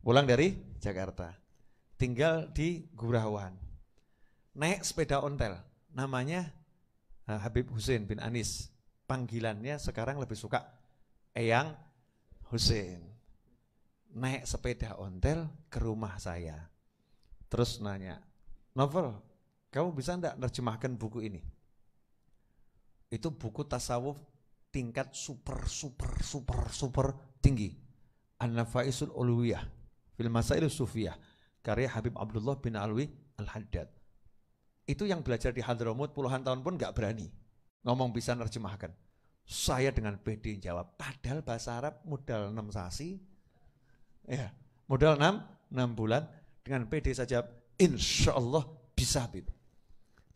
S1: Pulang dari Jakarta, tinggal di Gurawan. Naik sepeda ontel, namanya Habib Hussein bin Anis. Panggilannya sekarang lebih suka Eyang Hussein. Naik sepeda ontel ke rumah saya. Terus nanya, Novel, kamu bisa enggak nerjemahkan buku ini? Itu buku tasawuf tingkat super tinggi. An-Nafaisul Uluwiyah fil Masail Sufiyah karya Habib Abdullah bin Alwi Al-Haddad. Itu yang belajar di Hadramut puluhan tahun pun gak berani ngomong bisa nerjemahkan. Saya dengan pede jawab, padahal bahasa Arab modal 6 sasi. Ya, modal 6 bulan dengan pede saja, insya Allah bisa Habib.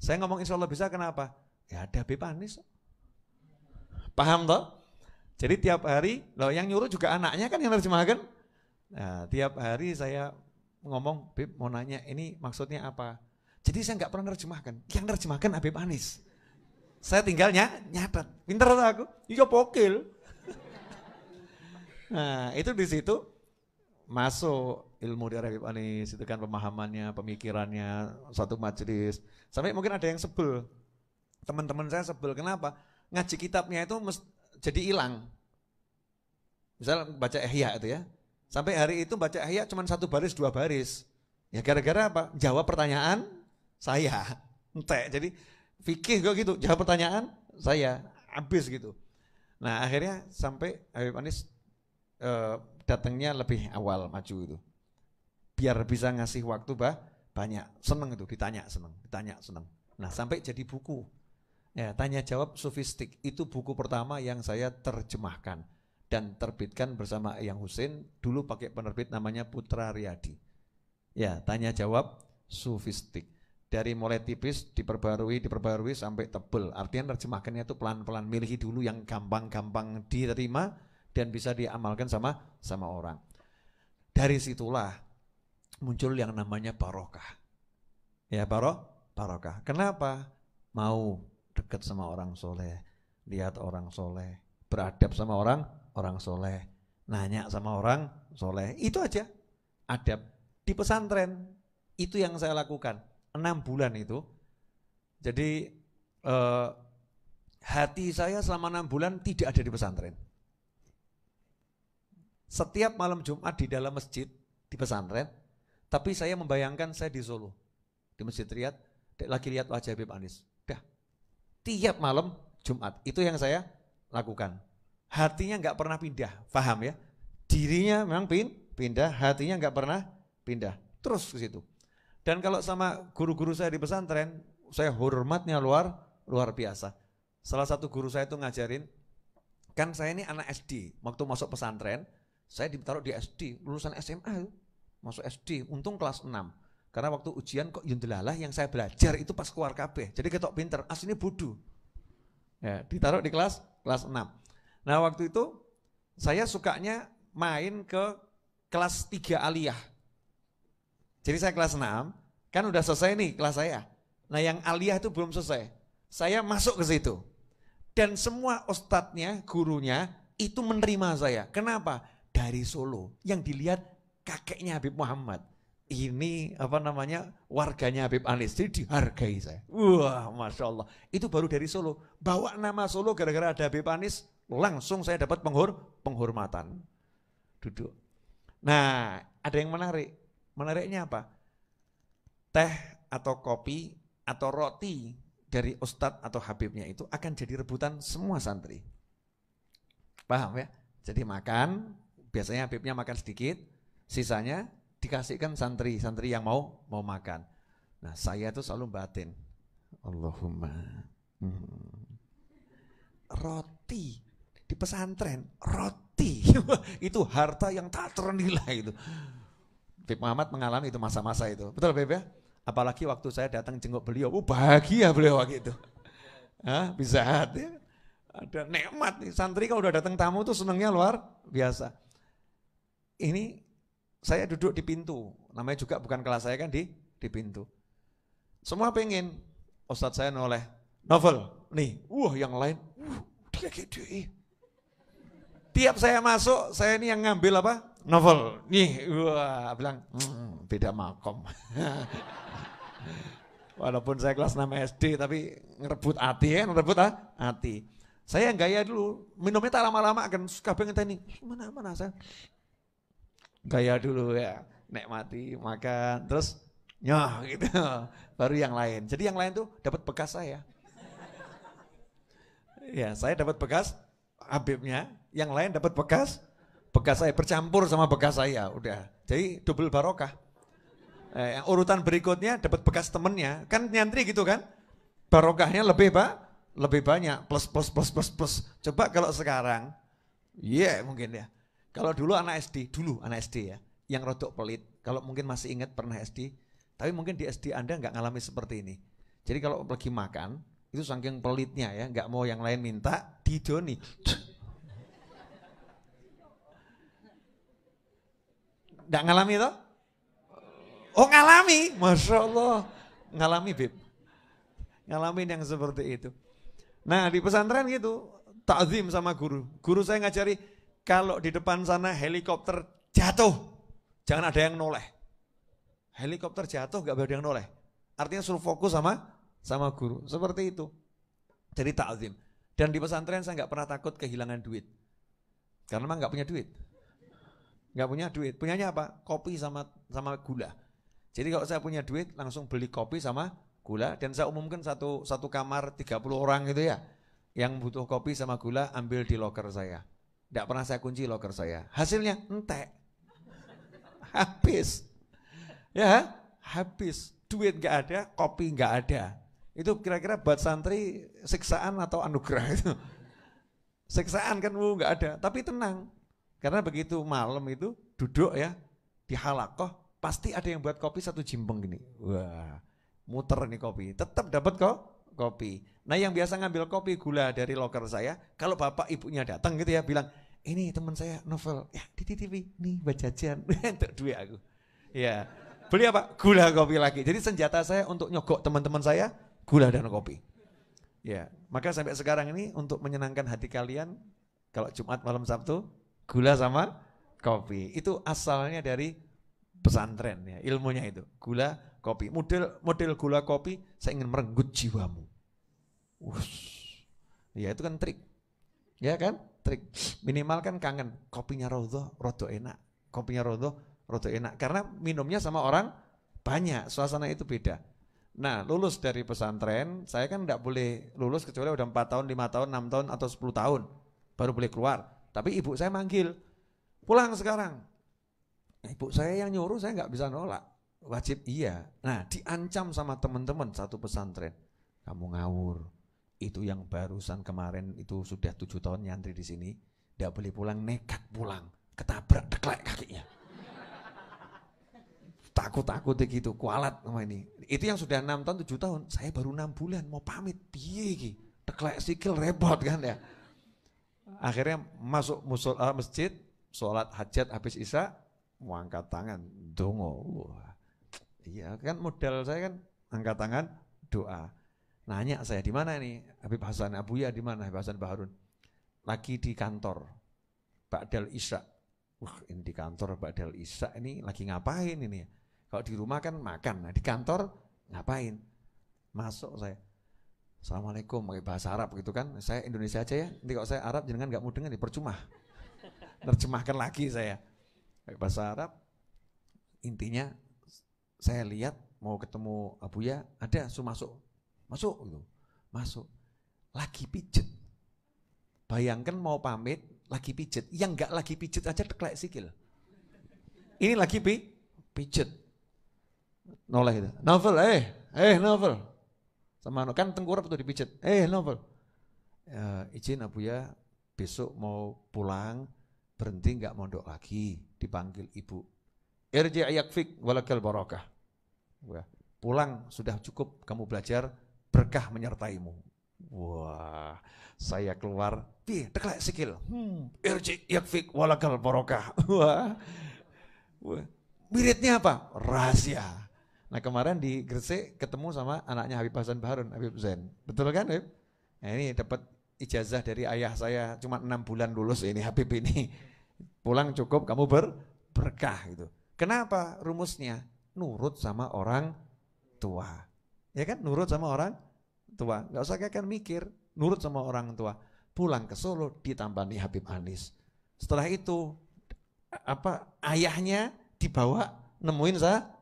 S1: Saya ngomong insya Allah bisa kenapa? Ya ada Habib Anis. Paham toh? Jadi tiap hari, loh yang nyuruh juga anaknya kan yang nerjemahkan. Nah, tiap hari saya ngomong, Bib mau nanya ini maksudnya apa? Jadi saya nggak pernah nerjemahkan, yang nerjemahkan Habib Anis. Saya tinggalnya nyatet, pinter aku, iya pokil. Nah itu di situ masuk ilmu dari Habib Anis, itu kan pemahamannya, pemikirannya, satu majelis. Sampai mungkin ada yang sebel, teman-teman saya sebel, kenapa? Ngaji kitabnya itu jadi hilang. Misal baca Ihya itu ya, sampai hari itu baca Ihya cuma 1 baris 2 baris. Ya gara-gara apa? Jawab pertanyaan saya. Entek. Jadi fikih kok gitu, jawab pertanyaan saya, habis gitu. Nah akhirnya sampai Habib Anis datangnya lebih awal maju itu. Biar bisa ngasih waktu banyak, seneng itu, ditanya seneng. Nah sampai jadi buku. Ya, tanya jawab sofistik itu buku pertama yang saya terjemahkan dan terbitkan bersama Eyang Hussein, dulu pakai penerbit namanya Putra Riyadi. Ya, tanya jawab sofistik. Dari mulai tipis diperbarui sampai tebel. Artinya terjemahkannya itu pelan-pelan, milih dulu yang gampang-gampang diterima dan bisa diamalkan sama orang. Dari situlah muncul yang namanya barokah. Ya, barokah. Kenapa? Mau dekat sama orang soleh, lihat orang soleh, beradab sama orang soleh, nanya sama orang soleh, itu aja adab. Di pesantren itu yang saya lakukan 6 bulan itu. Jadi hati saya selama 6 bulan tidak ada di pesantren. Setiap malam Jumat di dalam masjid di pesantren, tapi saya membayangkan saya di Solo, di Masjid Riyad, lagi lihat wajah Habib Anis. Tiap malam Jumat, itu yang saya lakukan. Hatinya nggak pernah pindah, paham ya? Dirinya memang pindah, hatinya nggak pernah pindah, terus ke situ. Dan kalau sama guru-guru saya di pesantren, saya hormatnya luar biasa. Salah satu guru saya itu ngajarin, kan saya ini anak SD, waktu masuk pesantren, saya ditaruh di SD, lulusan SMA, masuk SD, untung kelas 6. Karena waktu ujian kok yundelalah yang saya belajar itu pas keluar kabeh. Jadi ketok pinter, aslinya bodoh. Ya, ditaruh di kelas 6. Nah waktu itu saya sukanya main ke kelas 3 aliyah. Jadi saya kelas 6, kan udah selesai nih kelas saya. Nah yang aliyah itu belum selesai. Saya masuk ke situ. Dan semua ustadznya, gurunya itu menerima saya. Kenapa? Dari Solo. Yang dilihat kakeknya Habib Muhammad. Ini warganya Habib Anis, jadi dihargai saya. Wah, Masya Allah. Itu baru dari Solo. Bawa nama Solo gara-gara ada Habib Anis, langsung saya dapat penghormatan. Duduk. Nah, ada yang menarik. Menariknya apa? Teh atau kopi atau roti dari ustadz atau habibnya itu akan jadi rebutan semua santri. Paham ya? Jadi makan, biasanya habibnya makan sedikit, sisanya dikasihkan santri yang mau makan. Nah saya itu selalu batin, Allahumma roti di pesantren, roti itu harta yang tak ternilai itu. Habib Muhammad mengalami itu masa-masa itu, betul Habib ya? Apalagi waktu saya datang jenguk beliau, bahagia beliau waktu itu. Bisa hati, ada nikmat nih. Santri kalau udah datang tamu tuh senangnya luar biasa. Ini saya duduk di pintu, namanya juga bukan kelas saya kan di pintu. Semua pengen, ustadz saya noleh, Novel, nih, yang lain, dia gede. Tiap saya masuk, saya ini yang ngambil apa? Novel. Nih, wah, bilang, beda makom. Walaupun saya kelas 6 SD, tapi ngerebut hati ya, ngerebut hati. Saya gaya dulu, minumnya tak lama-lama kan, kabeh ngenteni. Mana saya gaya dulu ya, nikmati, makan, terus nyoh gitu. Baru yang lain. Jadi yang lain tuh dapat bekas saya. Ya, saya dapat bekas Habibnya, yang lain dapat bekas saya bercampur sama bekas saya, udah. Jadi double barokah. Yang urutan berikutnya dapat bekas temennya, kan nyantri gitu kan? Barokahnya lebih banyak, plus. Coba kalau sekarang, mungkin ya. Kalau dulu anak SD ya, yang rodok pelit. Kalau mungkin masih ingat pernah SD, tapi mungkin di SD Anda nggak ngalami seperti ini. Jadi kalau lagi makan, itu saking pelitnya ya, nggak mau yang lain minta, didoni. Nggak ngalami toh? Oh ngalami, Masya Allah. Ngalami Bib. Ngalamin yang seperti itu. Nah di pesantren gitu, ta'zim sama guru. Guru saya ngajari, kalau di depan sana helikopter jatuh, jangan ada yang noleh. Helikopter jatuh gak ada yang noleh. Artinya suruh fokus sama guru. Seperti itu. Jadi ta'zim. Dan di pesantren saya gak pernah takut kehilangan duit. Karena memang gak punya duit. Gak punya duit. Punyanya apa? Kopi sama gula. Jadi kalau saya punya duit langsung beli kopi sama gula. Dan saya umumkan satu kamar 30 orang gitu ya. Yang butuh kopi sama gula ambil di loker saya. Tidak pernah saya kunci loker saya. Hasilnya entek. Habis. Ya, habis. Duit gak ada, kopi gak ada. Itu kira-kira buat santri siksaan atau anugerah itu. Siksaan kan gak ada, tapi tenang. Karena begitu malam itu duduk ya di halakoh, pasti ada yang buat kopi satu jimbeng gini. Wah, muter nih kopi. Tetap dapat kok kopi. Nah yang biasa ngambil kopi gula dari loker saya, kalau bapak ibunya datang gitu ya bilang, ini teman saya novel, ya dititipi, nih buat jajan, untuk duit aku. Ya, beli apa? Gula kopi lagi. Jadi senjata saya untuk nyogok teman-teman saya, gula dan kopi. Ya, maka sampai sekarang ini untuk menyenangkan hati kalian, kalau Jumat malam Sabtu, gula sama kopi. Itu asalnya dari pesantren ya, ilmunya itu. Gula, kopi. Model gula kopi, saya ingin merenggut jiwamu. Ya itu kan trik. Ya kan? Trik. Minimal kan kangen. Kopinya rodo enak. Kopinya rodo enak. Karena minumnya sama orang banyak. Suasana itu beda. Nah lulus dari pesantren, saya kan tidak boleh lulus kecuali udah 4 tahun, 5 tahun, 6 tahun, atau 10 tahun. Baru boleh keluar. Tapi ibu saya manggil, pulang sekarang. Ibu saya yang nyuruh, saya nggak bisa nolak. Wajib iya. Nah diancam sama teman-teman satu pesantren. Kamu ngawur. Itu yang barusan kemarin itu sudah 7 tahun nyantri di sini. Tidak boleh pulang, nekat pulang. Ketabrak, deklek kakinya. Takut gitu, kualat sama ini. Itu yang sudah 6 tahun, 7 tahun. Saya baru 6 bulan, mau pamit. Piye iki? Deklek sikil repot kan ya. Akhirnya masuk masjid, sholat hajat habis isya, mau angkat tangan, dongo. Iya kan modal saya kan angkat tangan, doa. Nanya saya, di mana nih Habib Hasan Abuya, di mana Habib Hasan Baharun? Lagi di kantor, ba'dal isya. Wah ini di kantor ba'dal isya ini lagi ngapain ini ya? Kalau di rumah kan makan, nah di kantor ngapain? Masuk saya. Assalamualaikum, pakai bahasa Arab gitu kan. Saya Indonesia aja ya, nanti kalau saya Arab jangan gak mau dengar nih, percuma. Terjemahkan lagi saya. Pakai bahasa Arab, intinya saya lihat mau ketemu Abuya, ada, masuk gitu. Masuk. Lagi pijet. Bayangkan mau pamit, lagi pijet. Yang gak lagi pijet aja deklek sikil. Ini lagi pijet. Noleh itu. Novel, Novel. Sama kan tengkurap tuh dipijet. Novel. Izin Abuya, besok mau pulang, berhenti nggak mondok lagi, dipanggil ibu. Irji' yakfik walakal barakah. Pulang sudah cukup, kamu belajar, berkah menyertaimu. Wah, saya keluar, deklek sikil. Irji' yakfik walakal barakah. Wah. Wiridnya apa? Rahasia. Nah kemarin di Gresik ketemu sama anaknya Habib Hasan Baharun, Habib Zain. Betul kan Habib? Nah, ini dapat ijazah dari ayah saya cuma 6 bulan lulus ini Habib ini. Pulang cukup kamu berkah gitu. Kenapa? Rumusnya nurut sama orang tua. Ya kan, nurut sama orang tua. Enggak usah kan mikir, nurut sama orang tua. Pulang ke Solo ditambani Habib Anis. Setelah itu ayahnya dibawa nemuin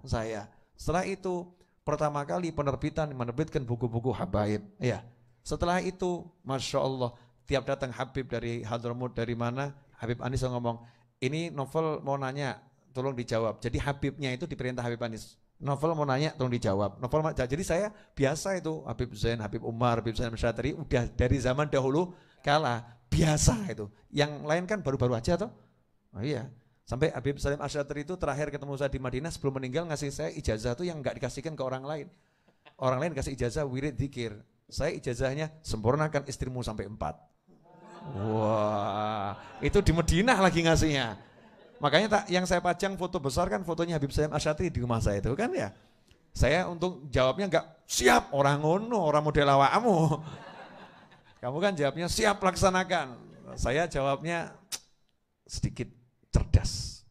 S1: saya. Setelah itu pertama kali menerbitkan buku-buku habaib. Ya. Setelah itu, Masya Allah, tiap datang Habib dari Hadramut, dari mana, Habib Anis ngomong, ini novel mau nanya, tolong dijawab. Jadi Habibnya itu diperintah Habib Anis. Novel mau nanya, tolong dijawab. Jadi saya biasa itu, Habib Zain, Habib Umar, Habib Zain Masyatri, udah dari zaman dahulu kala, biasa itu. Yang lain kan baru-baru aja toh. Oh iya. Sampai Habib Salim Asyatri itu terakhir ketemu saya di Madinah sebelum meninggal ngasih saya ijazah tuh yang enggak dikasihkan ke orang lain. Orang lain kasih ijazah wirid dzikir. Saya ijazahnya sempurnakan istrimu sampai 4. Wah, itu di Madinah lagi ngasihnya. Makanya yang saya pajang foto besar kan fotonya Habib Salim Asyatri di rumah saya itu kan ya. Saya untuk jawabnya enggak siap orang ngono, orang model awakmu. Kamu kan jawabnya siap laksanakan. Saya jawabnya sedikit cerdas.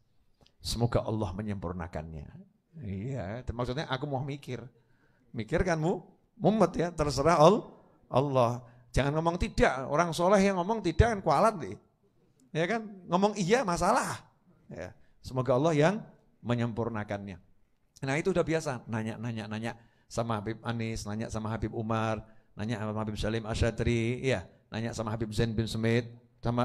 S1: Semoga Allah menyempurnakannya. Iya, maksudnya aku mau mikir. Mikir kan mumet ya, terserah Allah. Jangan ngomong tidak, orang soleh yang ngomong tidak kan kualat nih. Ya kan, ngomong iya masalah. Ya, semoga Allah yang menyempurnakannya. Nah itu udah biasa, nanya sama Habib Anis, nanya sama Habib Umar, nanya sama Habib Salim Asyatri, ya, nanya sama Habib Zain bin Smith,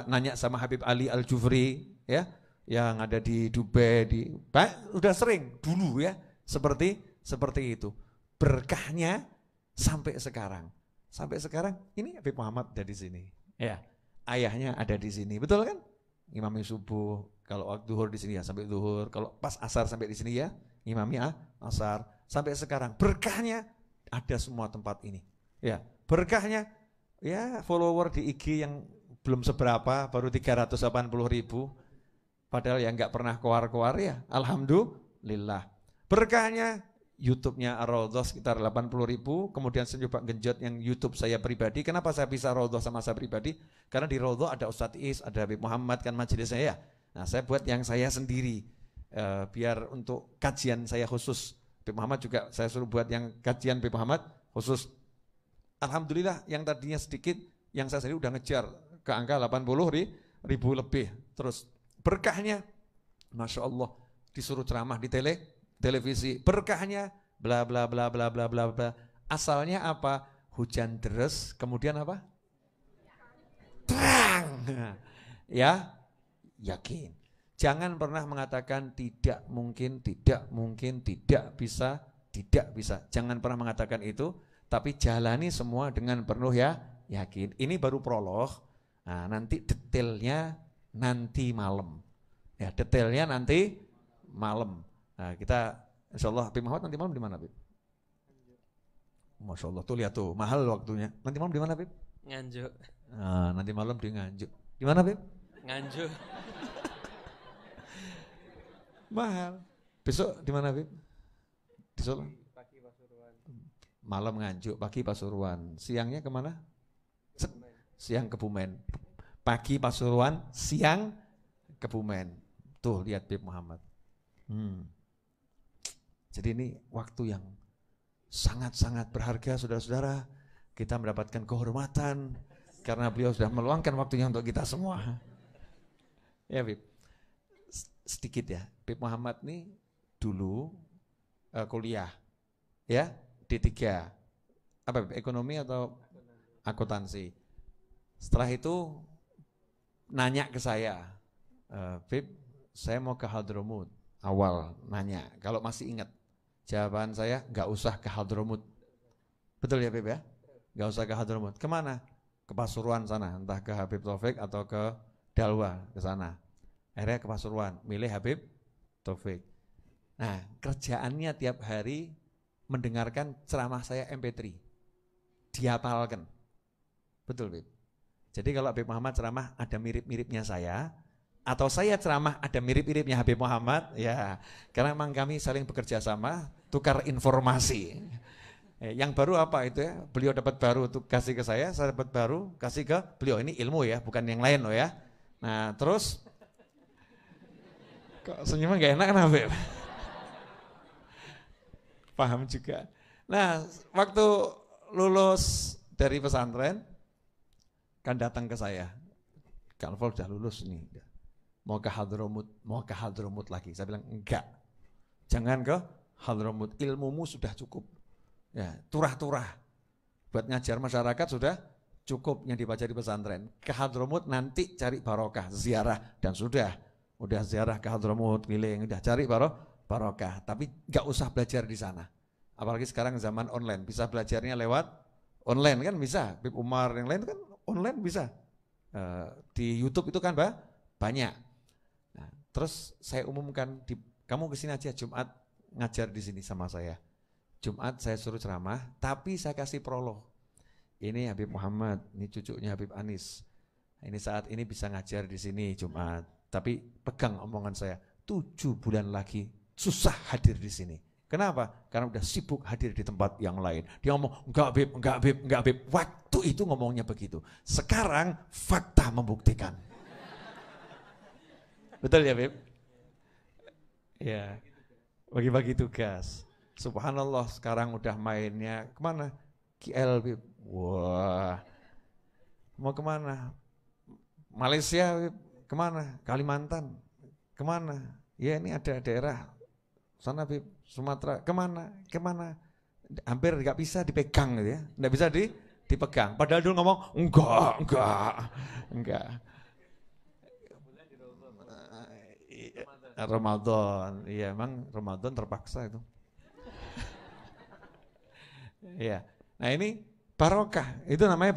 S1: nanya sama Habib Ali Al-Jufri, ya, yang ada di Dubai, udah sering dulu ya, seperti itu. Berkahnya sampai sekarang ini Habib Muhammad ada di sini, ya, ayahnya ada di sini, betul kan? Imami subuh, kalau waktu zuhur di sini ya sampai zuhur, kalau pas asar sampai di sini ya, imami asar sampai sekarang. Berkahnya ada semua tempat ini, ya, berkahnya ya follower di IG yang belum seberapa, baru 380.000. Padahal yang nggak pernah keluar ya, alhamdulillah. Berkahnya YouTube-nya Ar-Raudhah sekitar 80.000, kemudian saya coba genjot yang YouTube saya pribadi. Kenapa saya bisa Raudhah sama saya pribadi? Karena di Raudhah ada Ustadz Is, ada Habib Muhammad kan majelis saya. Nah saya buat yang saya sendiri, biar untuk kajian saya khusus. Habib Muhammad juga saya suruh buat yang kajian Habib Muhammad khusus. Alhamdulillah yang tadinya sedikit, yang saya sendiri udah ngejar ke angka 80.000 lebih. Terus berkahnya, Masya Allah, disuruh ceramah di televisi, berkahnya bla bla bla bla bla bla bla. Asalnya apa? Hujan deras, kemudian apa? Terang. Ya, yakin. Jangan pernah mengatakan tidak mungkin, tidak bisa, tidak bisa. Jangan pernah mengatakan itu, tapi jalani semua dengan penuh ya, yakin. Ini baru prolog. Nah, nanti detailnya nanti malam. Ya, detailnya nanti malam. Nah, kita insyaallah Habib Muhammad nanti malam di mana, Habib? Masya Allah tuh lihat tuh mahal waktunya. Nanti malam di mana, Habib?
S2: Nganjuk.
S1: Nah, nanti malam di Nganjuk. Di mana, Habib?
S2: Nganjuk.
S1: Mahal. Besok di mana, Habib? Di Solo.
S2: Pagi Pasuruan.
S1: Malam Nganjuk, pagi Pasuruan. Siangnya kemana? Siang Kebumen. Pagi Pasuruan, siang Kebumen. Tuh lihat Habib Muhammad. Jadi ini waktu yang sangat-sangat berharga, saudara-saudara. Kita mendapatkan kehormatan karena beliau sudah meluangkan waktunya untuk kita semua. Ya, Habib. Sedikit ya, Habib Muhammad nih dulu kuliah, ya, D3. Apa, ekonomi atau akuntansi. Setelah itu nanya ke saya, Habib, saya mau ke Hadramut. Awal nanya, kalau masih ingat, jawaban saya nggak usah ke Hadramut. Betul ya, Habib ya? Nggak usah ke Hadramut. Kemana? Ke Pasuruan sana, entah ke Habib Taufik atau ke Dalwa, ke sana. Akhirnya ke Pasuruan, milih Habib Taufik. Nah, kerjaannya tiap hari mendengarkan ceramah saya MP3. Dihafalkan. Betul, Habib. Jadi kalau Habib Muhammad ceramah ada mirip-miripnya saya, atau saya ceramah ada mirip-miripnya Habib Muhammad, ya, karena memang kami saling bekerja sama, tukar informasi. Yang baru apa itu ya? Beliau dapat baru tuh kasih ke saya dapat baru kasih ke beliau. Ini ilmu ya, bukan yang lain loh ya. Nah terus, kok senyumnya gak enak kenapa ya? Paham juga. Nah waktu lulus dari pesantren, kan datang ke saya. Kak Novel udah lulus nih, mau ke Hadramut lagi. Saya bilang enggak, jangan ke Hadramut, ilmumu sudah cukup. Ya, turah-turah buat ngajar masyarakat sudah cukup yang dibaca di pesantren. Ke Hadramut nanti cari barokah, ziarah, dan udah ziarah ke Hadramut, keliling, udah cari barokah, tapi nggak usah belajar di sana. Apalagi sekarang zaman online, bisa belajarnya lewat online kan bisa. Bib Umar yang lain kan online bisa. Di YouTube itu kan banyak. Nah, terus saya umumkan, kamu kesini aja Jumat ngajar di sini sama saya. Jumat saya suruh ceramah, tapi saya kasih prolog. Ini Habib Muhammad, ini cucunya Habib Anis. Ini saat ini bisa ngajar di sini Jumat. Tapi pegang omongan saya, 7 bulan lagi susah hadir di sini. Kenapa? Karena udah sibuk hadir di tempat yang lain. Dia ngomong, enggak Habib. Waktu itu ngomongnya begitu. Sekarang fakta membuktikan. Betul ya Habib? Ya, bagi-bagi tugas. Subhanallah sekarang udah mainnya kemana? KL, Bib. Wah, mau kemana? Malaysia, Bib. Kemana? Kalimantan, kemana? Ya ini ada daerah sana, Bib. Sumatera, kemana? Hampir nggak bisa dipegang gitu ya, nggak bisa dipegang. Padahal dulu ngomong enggak. Ramadan, iya emang Ramadan terpaksa itu. Iya. Nah ini barokah, itu namanya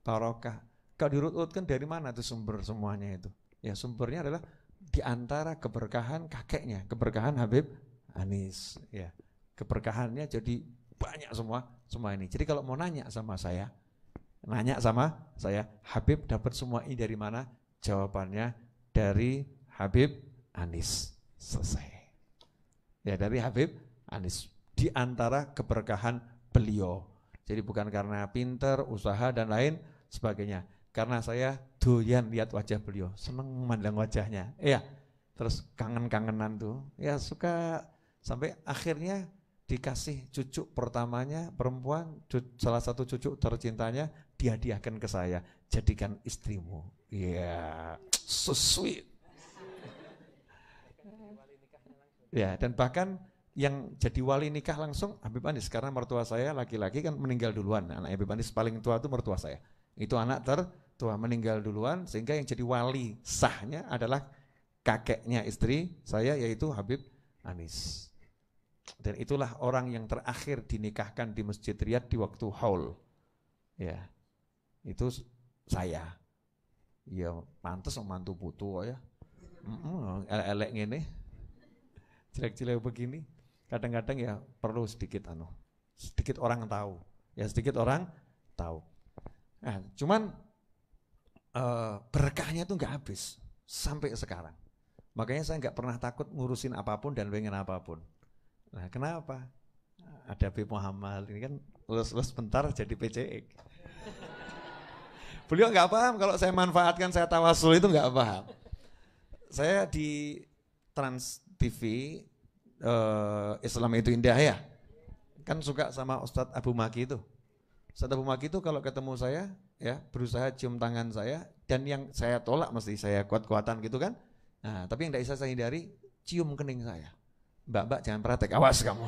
S1: barokah. Kalau diurut-urutkan dari mana tuh sumber semuanya itu? Ya sumbernya adalah di antara keberkahan kakeknya, keberkahan Habib Anis. Ya, keberkahannya jadi banyak semua ini. Jadi kalau mau nanya sama saya, Habib dapat semua ini dari mana? Jawabannya dari Habib Anis. Selesai. Ya dari Habib Anis. Di antara keberkahan beliau. Jadi bukan karena pinter, usaha dan lain sebagainya. Karena saya doyan lihat wajah beliau, seneng memandang wajahnya. Iya, terus kangen-kangenan tuh. Ya suka sampai akhirnya dikasih cucu pertamanya perempuan, salah satu cucu tercintanya dihadiahkan ke saya. Jadikan istrimu. Iya, so sweet. Ya, dan bahkan yang jadi wali nikah langsung Habib Anis, karena mertua saya laki-laki kan meninggal duluan. Anak Habib Anis paling tua itu mertua saya. Itu anak tertua meninggal duluan, sehingga yang jadi wali sahnya adalah kakeknya istri saya, yaitu Habib Anis. Dan itulah orang yang terakhir dinikahkan di Masjid Riyadh di waktu haul. Ya, itu saya. Ya pantes mantu putu ya. Elek ngene. Jelek-jelek begini. Kadang-kadang ya perlu sedikit orang tahu. Ya sedikit orang tahu. Nah, cuman berkahnya itu nggak habis sampai sekarang. Makanya saya nggak pernah takut ngurusin apapun dan pengen apapun. Nah, kenapa? Ada Habib Muhammad ini kan lulus bentar jadi PCE. Beliau nggak paham kalau saya manfaatkan, saya tawasul itu nggak paham. Saya di Trans TV Islam itu indah ya. Kan suka sama Ustadz Abu Maki itu. Ustadz Abu Maki itu kalau ketemu saya ya berusaha cium tangan saya, dan yang saya tolak mesti saya kuat-kuatan gitu kan. Nah, tapi yang tidak bisa saya hindari cium kening saya. Mbak jangan praktek, awas kamu.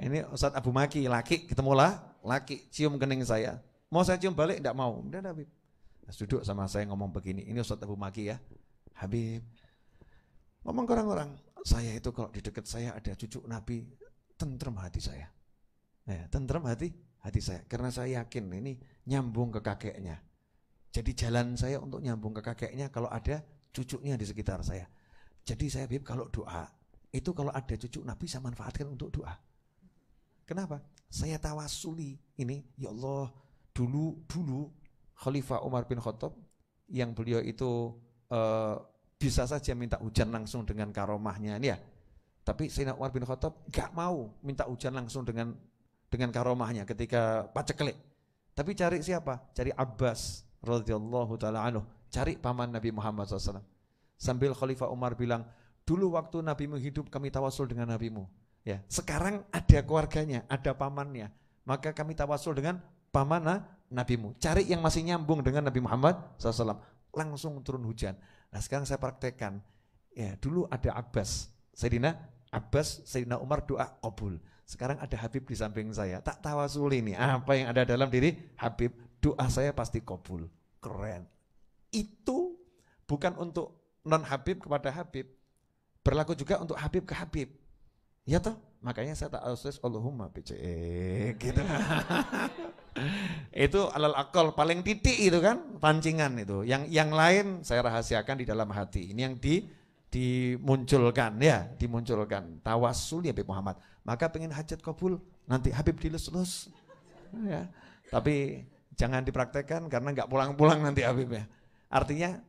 S1: Ini Ustadz Abu Maki laki, ketemulah laki cium kening saya. Mau saya cium balik enggak mau. Udah Habib. Nah, duduk sama saya ngomong begini. Ini Ustadz Abu Maki ya. Habib. Ngomong ke orang-orang, saya itu kalau di dekat saya ada cucu Nabi, tentrem hati saya. Ya, tentrem hati saya. Karena saya yakin ini nyambung ke kakeknya. Jadi jalan saya untuk nyambung ke kakeknya kalau ada cucunya di sekitar saya. Jadi saya Habib kalau doa, itu kalau ada cucu Nabi saya manfaatkan untuk doa. Kenapa? Saya tawasuli ini, ya Allah, dulu Khalifah Umar bin Khattab yang beliau itu bisa saja minta hujan langsung dengan karomahnya ini ya. Tapi Sayyidina Umar bin Khattab gak mau minta hujan langsung dengan dengan karomahnya ketika paceklik. Tapi cari siapa? Cari Abbas radhiyallahu taala anhu, cari paman Nabi Muhammad SAW. Sambil Khalifah Umar bilang, dulu waktu nabimu hidup kami tawasul dengan nabimu. Ya, sekarang ada keluarganya, ada pamannya, maka kami tawasul dengan paman nabimu. Cari yang masih nyambung dengan Nabi Muhammad SAW. Langsung turun hujan. Nah sekarang saya praktekkan. Ya, dulu ada Abbas, Sayyidina Umar doa qabul. Sekarang ada Habib di samping saya. Tak tawasuli nih, apa yang ada dalam diri Habib, doa saya pasti qabul. Keren. Itu bukan untuk non Habib kepada Habib, berlaku juga untuk Habib ke Habib. Ya toh, makanya saya tak ausis Allahumma BCE gitu. Itu alal akal paling titik itu kan, pancingan itu. Yang lain saya rahasiakan di dalam hati. Ini yang dimunculkan ya, dimunculkan tawasul ya Habib Muhammad. Maka pengen hajat kabul, nanti Habib dilus-lus. Ya. Tapi jangan dipraktekkan karena nggak pulang-pulang nanti Habib ya. Artinya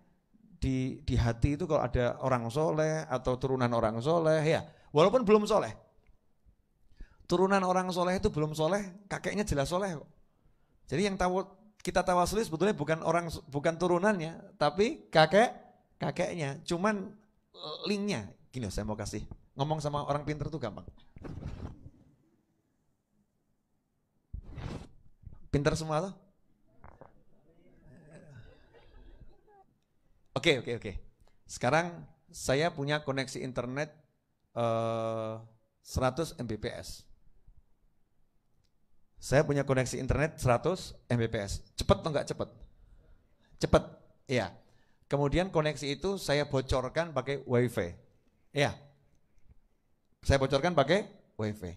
S1: di hati itu kalau ada orang soleh atau turunan orang soleh ya, walaupun belum soleh, turunan orang soleh itu belum soleh, kakeknya jelas soleh kok. Jadi yang kita tawasuli sebetulnya bukan turunannya, tapi kakeknya. Cuman linknya, gini saya mau kasih, ngomong sama orang pinter tuh gampang. Pinter semua tuh? Oke. Sekarang saya punya koneksi internet 100 Mbps. Saya punya koneksi internet 100 Mbps. Cepat atau enggak cepat? Cepat, iya. Kemudian koneksi itu saya bocorkan pakai WiFi. Iya. Saya bocorkan pakai WiFi.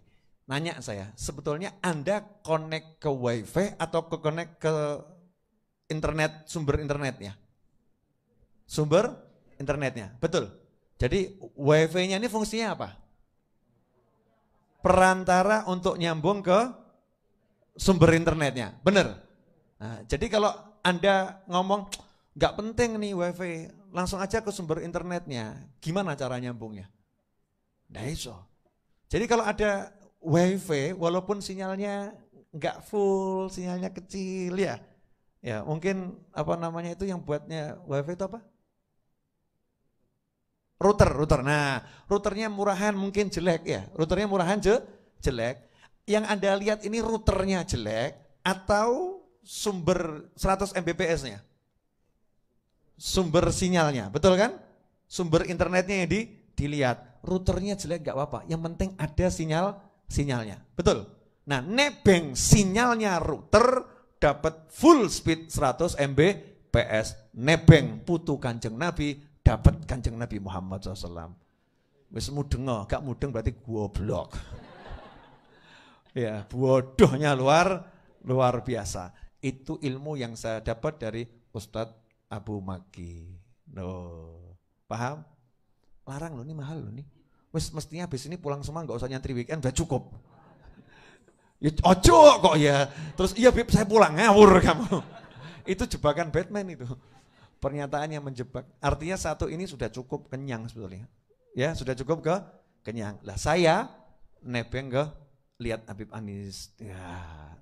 S1: Nanya saya, sebetulnya Anda connect ke WiFi atau connect ke internet, sumber internetnya? Sumber internetnya, betul. Jadi WiFi-nya ini fungsinya apa? Perantara untuk nyambung ke sumber internetnya, benar. Nah, jadi kalau Anda ngomong nggak penting nih WiFi, langsung aja ke sumber internetnya, gimana cara nyambungnya? Nah iso. Jadi kalau ada WiFi, walaupun sinyalnya nggak full, sinyalnya kecil ya mungkin apa namanya itu yang buatnya WiFi itu apa? Router. Nah, routernya murahan mungkin jelek ya. Routernya murahan jelek. Yang Anda lihat ini routernya jelek atau sumber 100 Mbps-nya? Sumber sinyalnya, betul kan? Sumber internetnya yang dilihat. Routernya jelek gak apa-apa, yang penting ada sinyalnya. Betul? Nah, nebeng sinyalnya router dapat full speed 100 Mbps. Nebeng putu Kanjeng Nabi dapat Kanjeng Nabi Muhammad SAW. Wis mudeng, gak mudeng berarti goblok. Ya, bodohnya luar biasa. Itu ilmu yang saya dapat dari Ustadz Abu Maki. Paham? Larang loh, ini mahal loh nih. Wis mestinya habis ini pulang semua nggak usah nyantri weekend, udah cukup. Ya ojo kok ya. Terus iya Bib saya pulang, ngawur kamu. Itu jebakan Batman itu. Pernyataan yang menjebak. Artinya satu ini sudah cukup kenyang sebetulnya. Ya, sudah cukup kenyang. Lah saya nebeng ke lihat Habib Anis. Ya,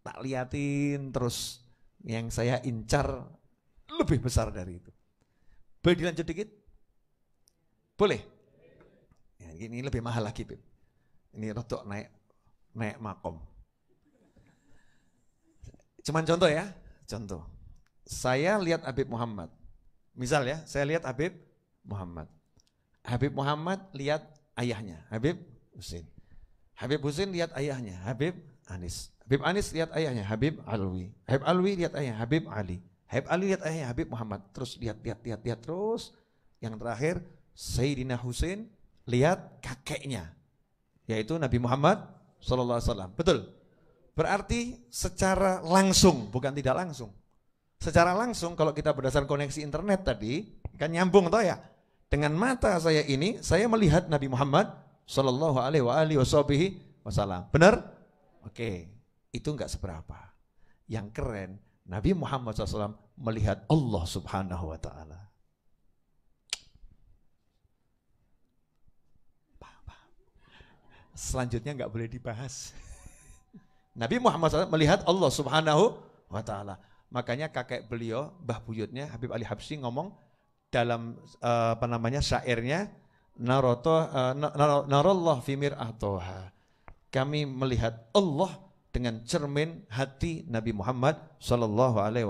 S1: tak liatin terus yang saya incar lebih besar dari itu. Boleh dilanjut dikit? Boleh? Ya, ini lebih mahal lagi, Bib. Ini rotok naik makom. Cuman contoh ya, contoh. Saya lihat Habib Muhammad. Misal ya, saya lihat Habib Muhammad. Habib Muhammad lihat ayahnya, Habib Husin. Habib Husin lihat ayahnya, Habib Anis. Habib Anis lihat ayahnya, Habib Alwi. Habib Alwi lihat ayahnya, Habib Ali. Habib Ali lihat ayahnya, Habib Muhammad. Terus lihat terus. Yang terakhir, Sayyidina Husin lihat kakeknya, yaitu Nabi Muhammad SAW. Betul? Berarti secara langsung, bukan tidak langsung. Secara langsung kalau kita berdasarkan koneksi internet tadi, kan nyambung toh ya. Dengan mata saya ini, saya melihat Nabi Muhammad SAW. Benar? Oke, itu enggak seberapa. Yang keren, Nabi Muhammad SAW melihat Allah Subhanahu Wa Taala. Selanjutnya enggak boleh dibahas. Nabi Muhammad SAW melihat Allah Subhanahu wa Ta'ala. Makanya kakek beliau, Mbah Buyutnya Habib Ali Habsyi ngomong dalam syairnya, narallah fi mir'atoha. Kami melihat Allah dengan cermin hati Nabi Muhammad sallallahu alaihi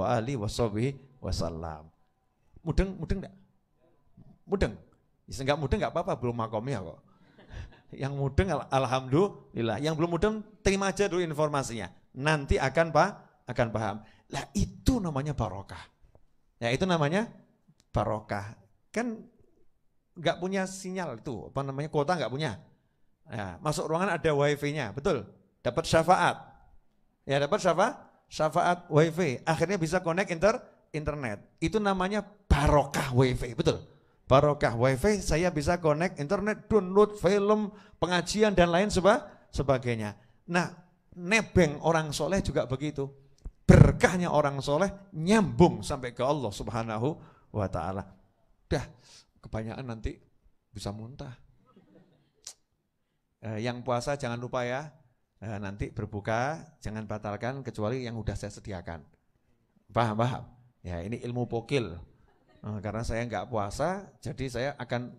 S1: wasallam. Mudeng enggak? Mudeng. Enggak mudeng enggak apa-apa, belum makomnya kok. Yang mudeng alhamdulillah, yang belum mudeng terima aja dulu informasinya. Nanti akan paham. Lah itu namanya barokah. Ya itu namanya barokah. Kan enggak punya sinyal itu, kuota enggak punya. Ya, masuk ruangan ada wifi-nya, betul. Dapat syafaat. Ya dapat syafaat wifi. Akhirnya bisa connect internet. Itu namanya barokah wifi, betul. Barokah wifi, saya bisa connect internet, download film, pengajian dan lain sebagainya. Nah, nebeng orang soleh juga begitu. Berkahnya orang soleh nyambung sampai ke Allah Subhanahu wa Ta'ala. Dah, kebanyakan nanti bisa muntah. Yang puasa jangan lupa ya, nanti berbuka jangan batalkan kecuali yang udah saya sediakan. Paham? Ya ini ilmu pokil. Karena saya nggak puasa, jadi saya akan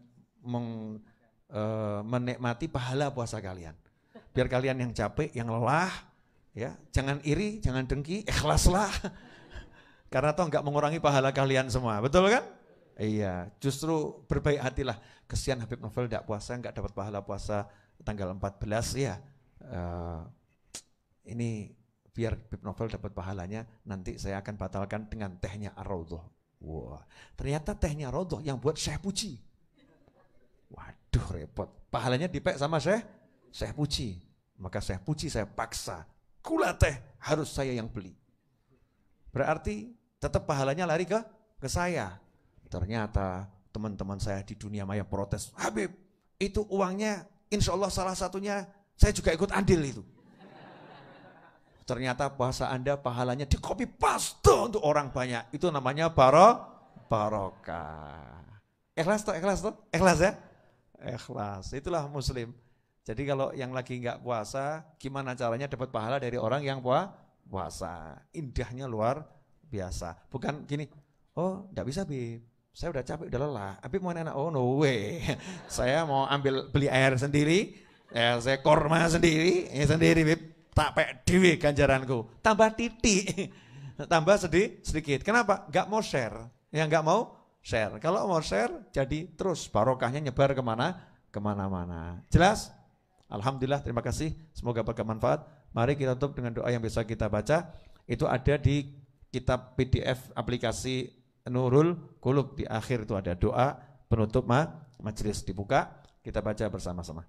S1: menikmati pahala puasa kalian. Biar kalian yang capek, yang lelah, ya jangan iri, jangan dengki, ikhlaslah. Karena toh nggak mengurangi pahala kalian semua, betul kan? Iya, justru berbaik hatilah. Kesian Habib Novel nggak puasa, nggak dapat pahala puasa tanggal 14 ya. Ini biar Habib Novel dapat pahalanya, nanti saya akan batalkan dengan tehnya Ar-Raudhah. Wah, ternyata tehnya Ar-Raudhah yang buat Syekh Puji. Waduh repot. Pahalanya dipek sama Syekh Puji. Maka Syekh Puji saya paksa, gula teh harus saya yang beli. Berarti tetap pahalanya lari ke saya. Ternyata teman-teman saya di dunia maya protes, Habib itu uangnya insya Allah salah satunya saya juga ikut andil itu. Ternyata puasa Anda pahalanya di copy paste untuk orang banyak. Itu namanya barokah. Ikhlas tuh? Ikhlas ya? Ikhlas. Itulah muslim. Jadi kalau yang lagi nggak puasa, gimana caranya dapat pahala dari orang yang puasa? Indahnya luar biasa. Bukan gini, oh nggak bisa Bib. Saya udah capek, udah lelah. Habib mau enak, oh no way. Saya mau beli air sendiri, ya saya korma sendiri, Bib. Tak pek dewe ganjaranku. Tambah titik, tambah sedikit. Kenapa? Gak mau share. Ya gak mau share. Kalau mau share, jadi terus barokahnya nyebar kemana-mana. Jelas? Alhamdulillah, terima kasih. Semoga bermanfaat. Mari kita tutup dengan doa yang bisa kita baca. Itu ada di kitab PDF aplikasi Nurul Qulub. Di akhir itu ada doa penutup majelis. Dibuka, kita baca bersama-sama.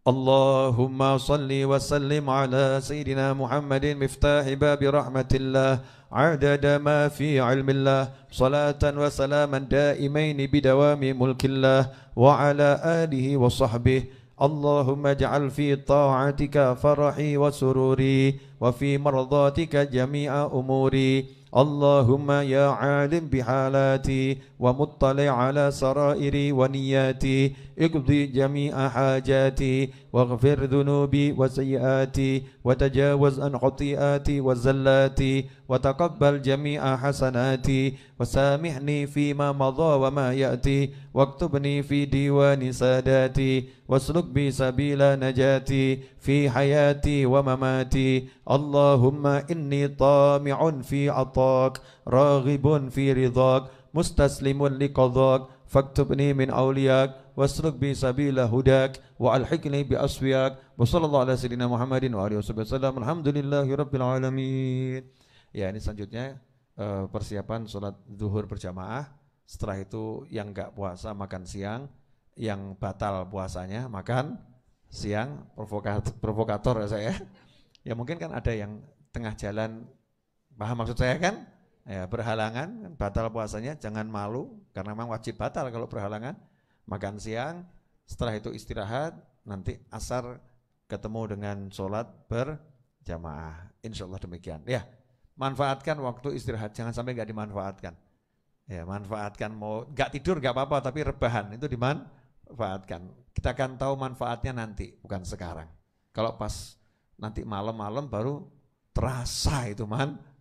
S1: Allahumma salli wa sallim ala Sayyidina Muhammadin miftahi babi rahmatillah adada ma fi ilmillah salatan wa salaman daimaini bidawami mulkillah wa ala alihi wa sahbihi Allahumma ja'al fi ta'atika farahi wa sururi wa fi mardatika jami'a umuri Allahumma ya alim bihalati wa muttali ala sarairi wa niyati iqdi jami'a hajati waghfir dhunubi wa sayyiati wa tajawaz an khati'ati wa zallati wa taqabbal jami'a hasanati wa samihni fima madha wa ma ya'ti waktubni fi diwani sadati wasluk bi sabila najati fi hayati wa mamati Allahumma inni tami'un fi راغب في رضاك مستسلم لقضاك فاكتبني من أولياك واسلك بي سبيل هداك وألحقني بأصفياك وصلى الله على سيدنا محمد وآله وسلم الحمد لله رب العالمين. Ya ini selanjutnya persiapan sholat zuhur berjamaah. Setelah itu yang enggak puasa makan siang, yang batal puasanya makan siang. Provokator ya saya. Ya mungkin kan ada yang tengah jalan. Paham maksud saya kan? Ya, berhalangan, batal puasanya, jangan malu, karena memang wajib batal kalau berhalangan. Makan siang, setelah itu istirahat, nanti asar ketemu dengan sholat berjamaah. Insya Allah demikian. Ya, manfaatkan waktu istirahat, jangan sampai nggak dimanfaatkan. Ya, manfaatkan, mau nggak tidur nggak apa-apa, tapi rebahan itu dimanfaatkan. Kita akan tahu manfaatnya nanti, bukan sekarang. Kalau pas nanti malam-malam baru terasa itu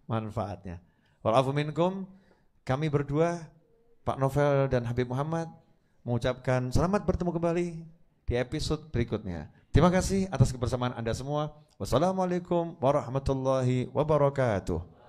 S1: manfaatnya. Walafu minkum, kami berdua, Pak Novel dan Habib Muhammad, mengucapkan selamat bertemu kembali di episode berikutnya. Terima kasih atas kebersamaan Anda semua. Wassalamualaikum warahmatullahi wabarakatuh.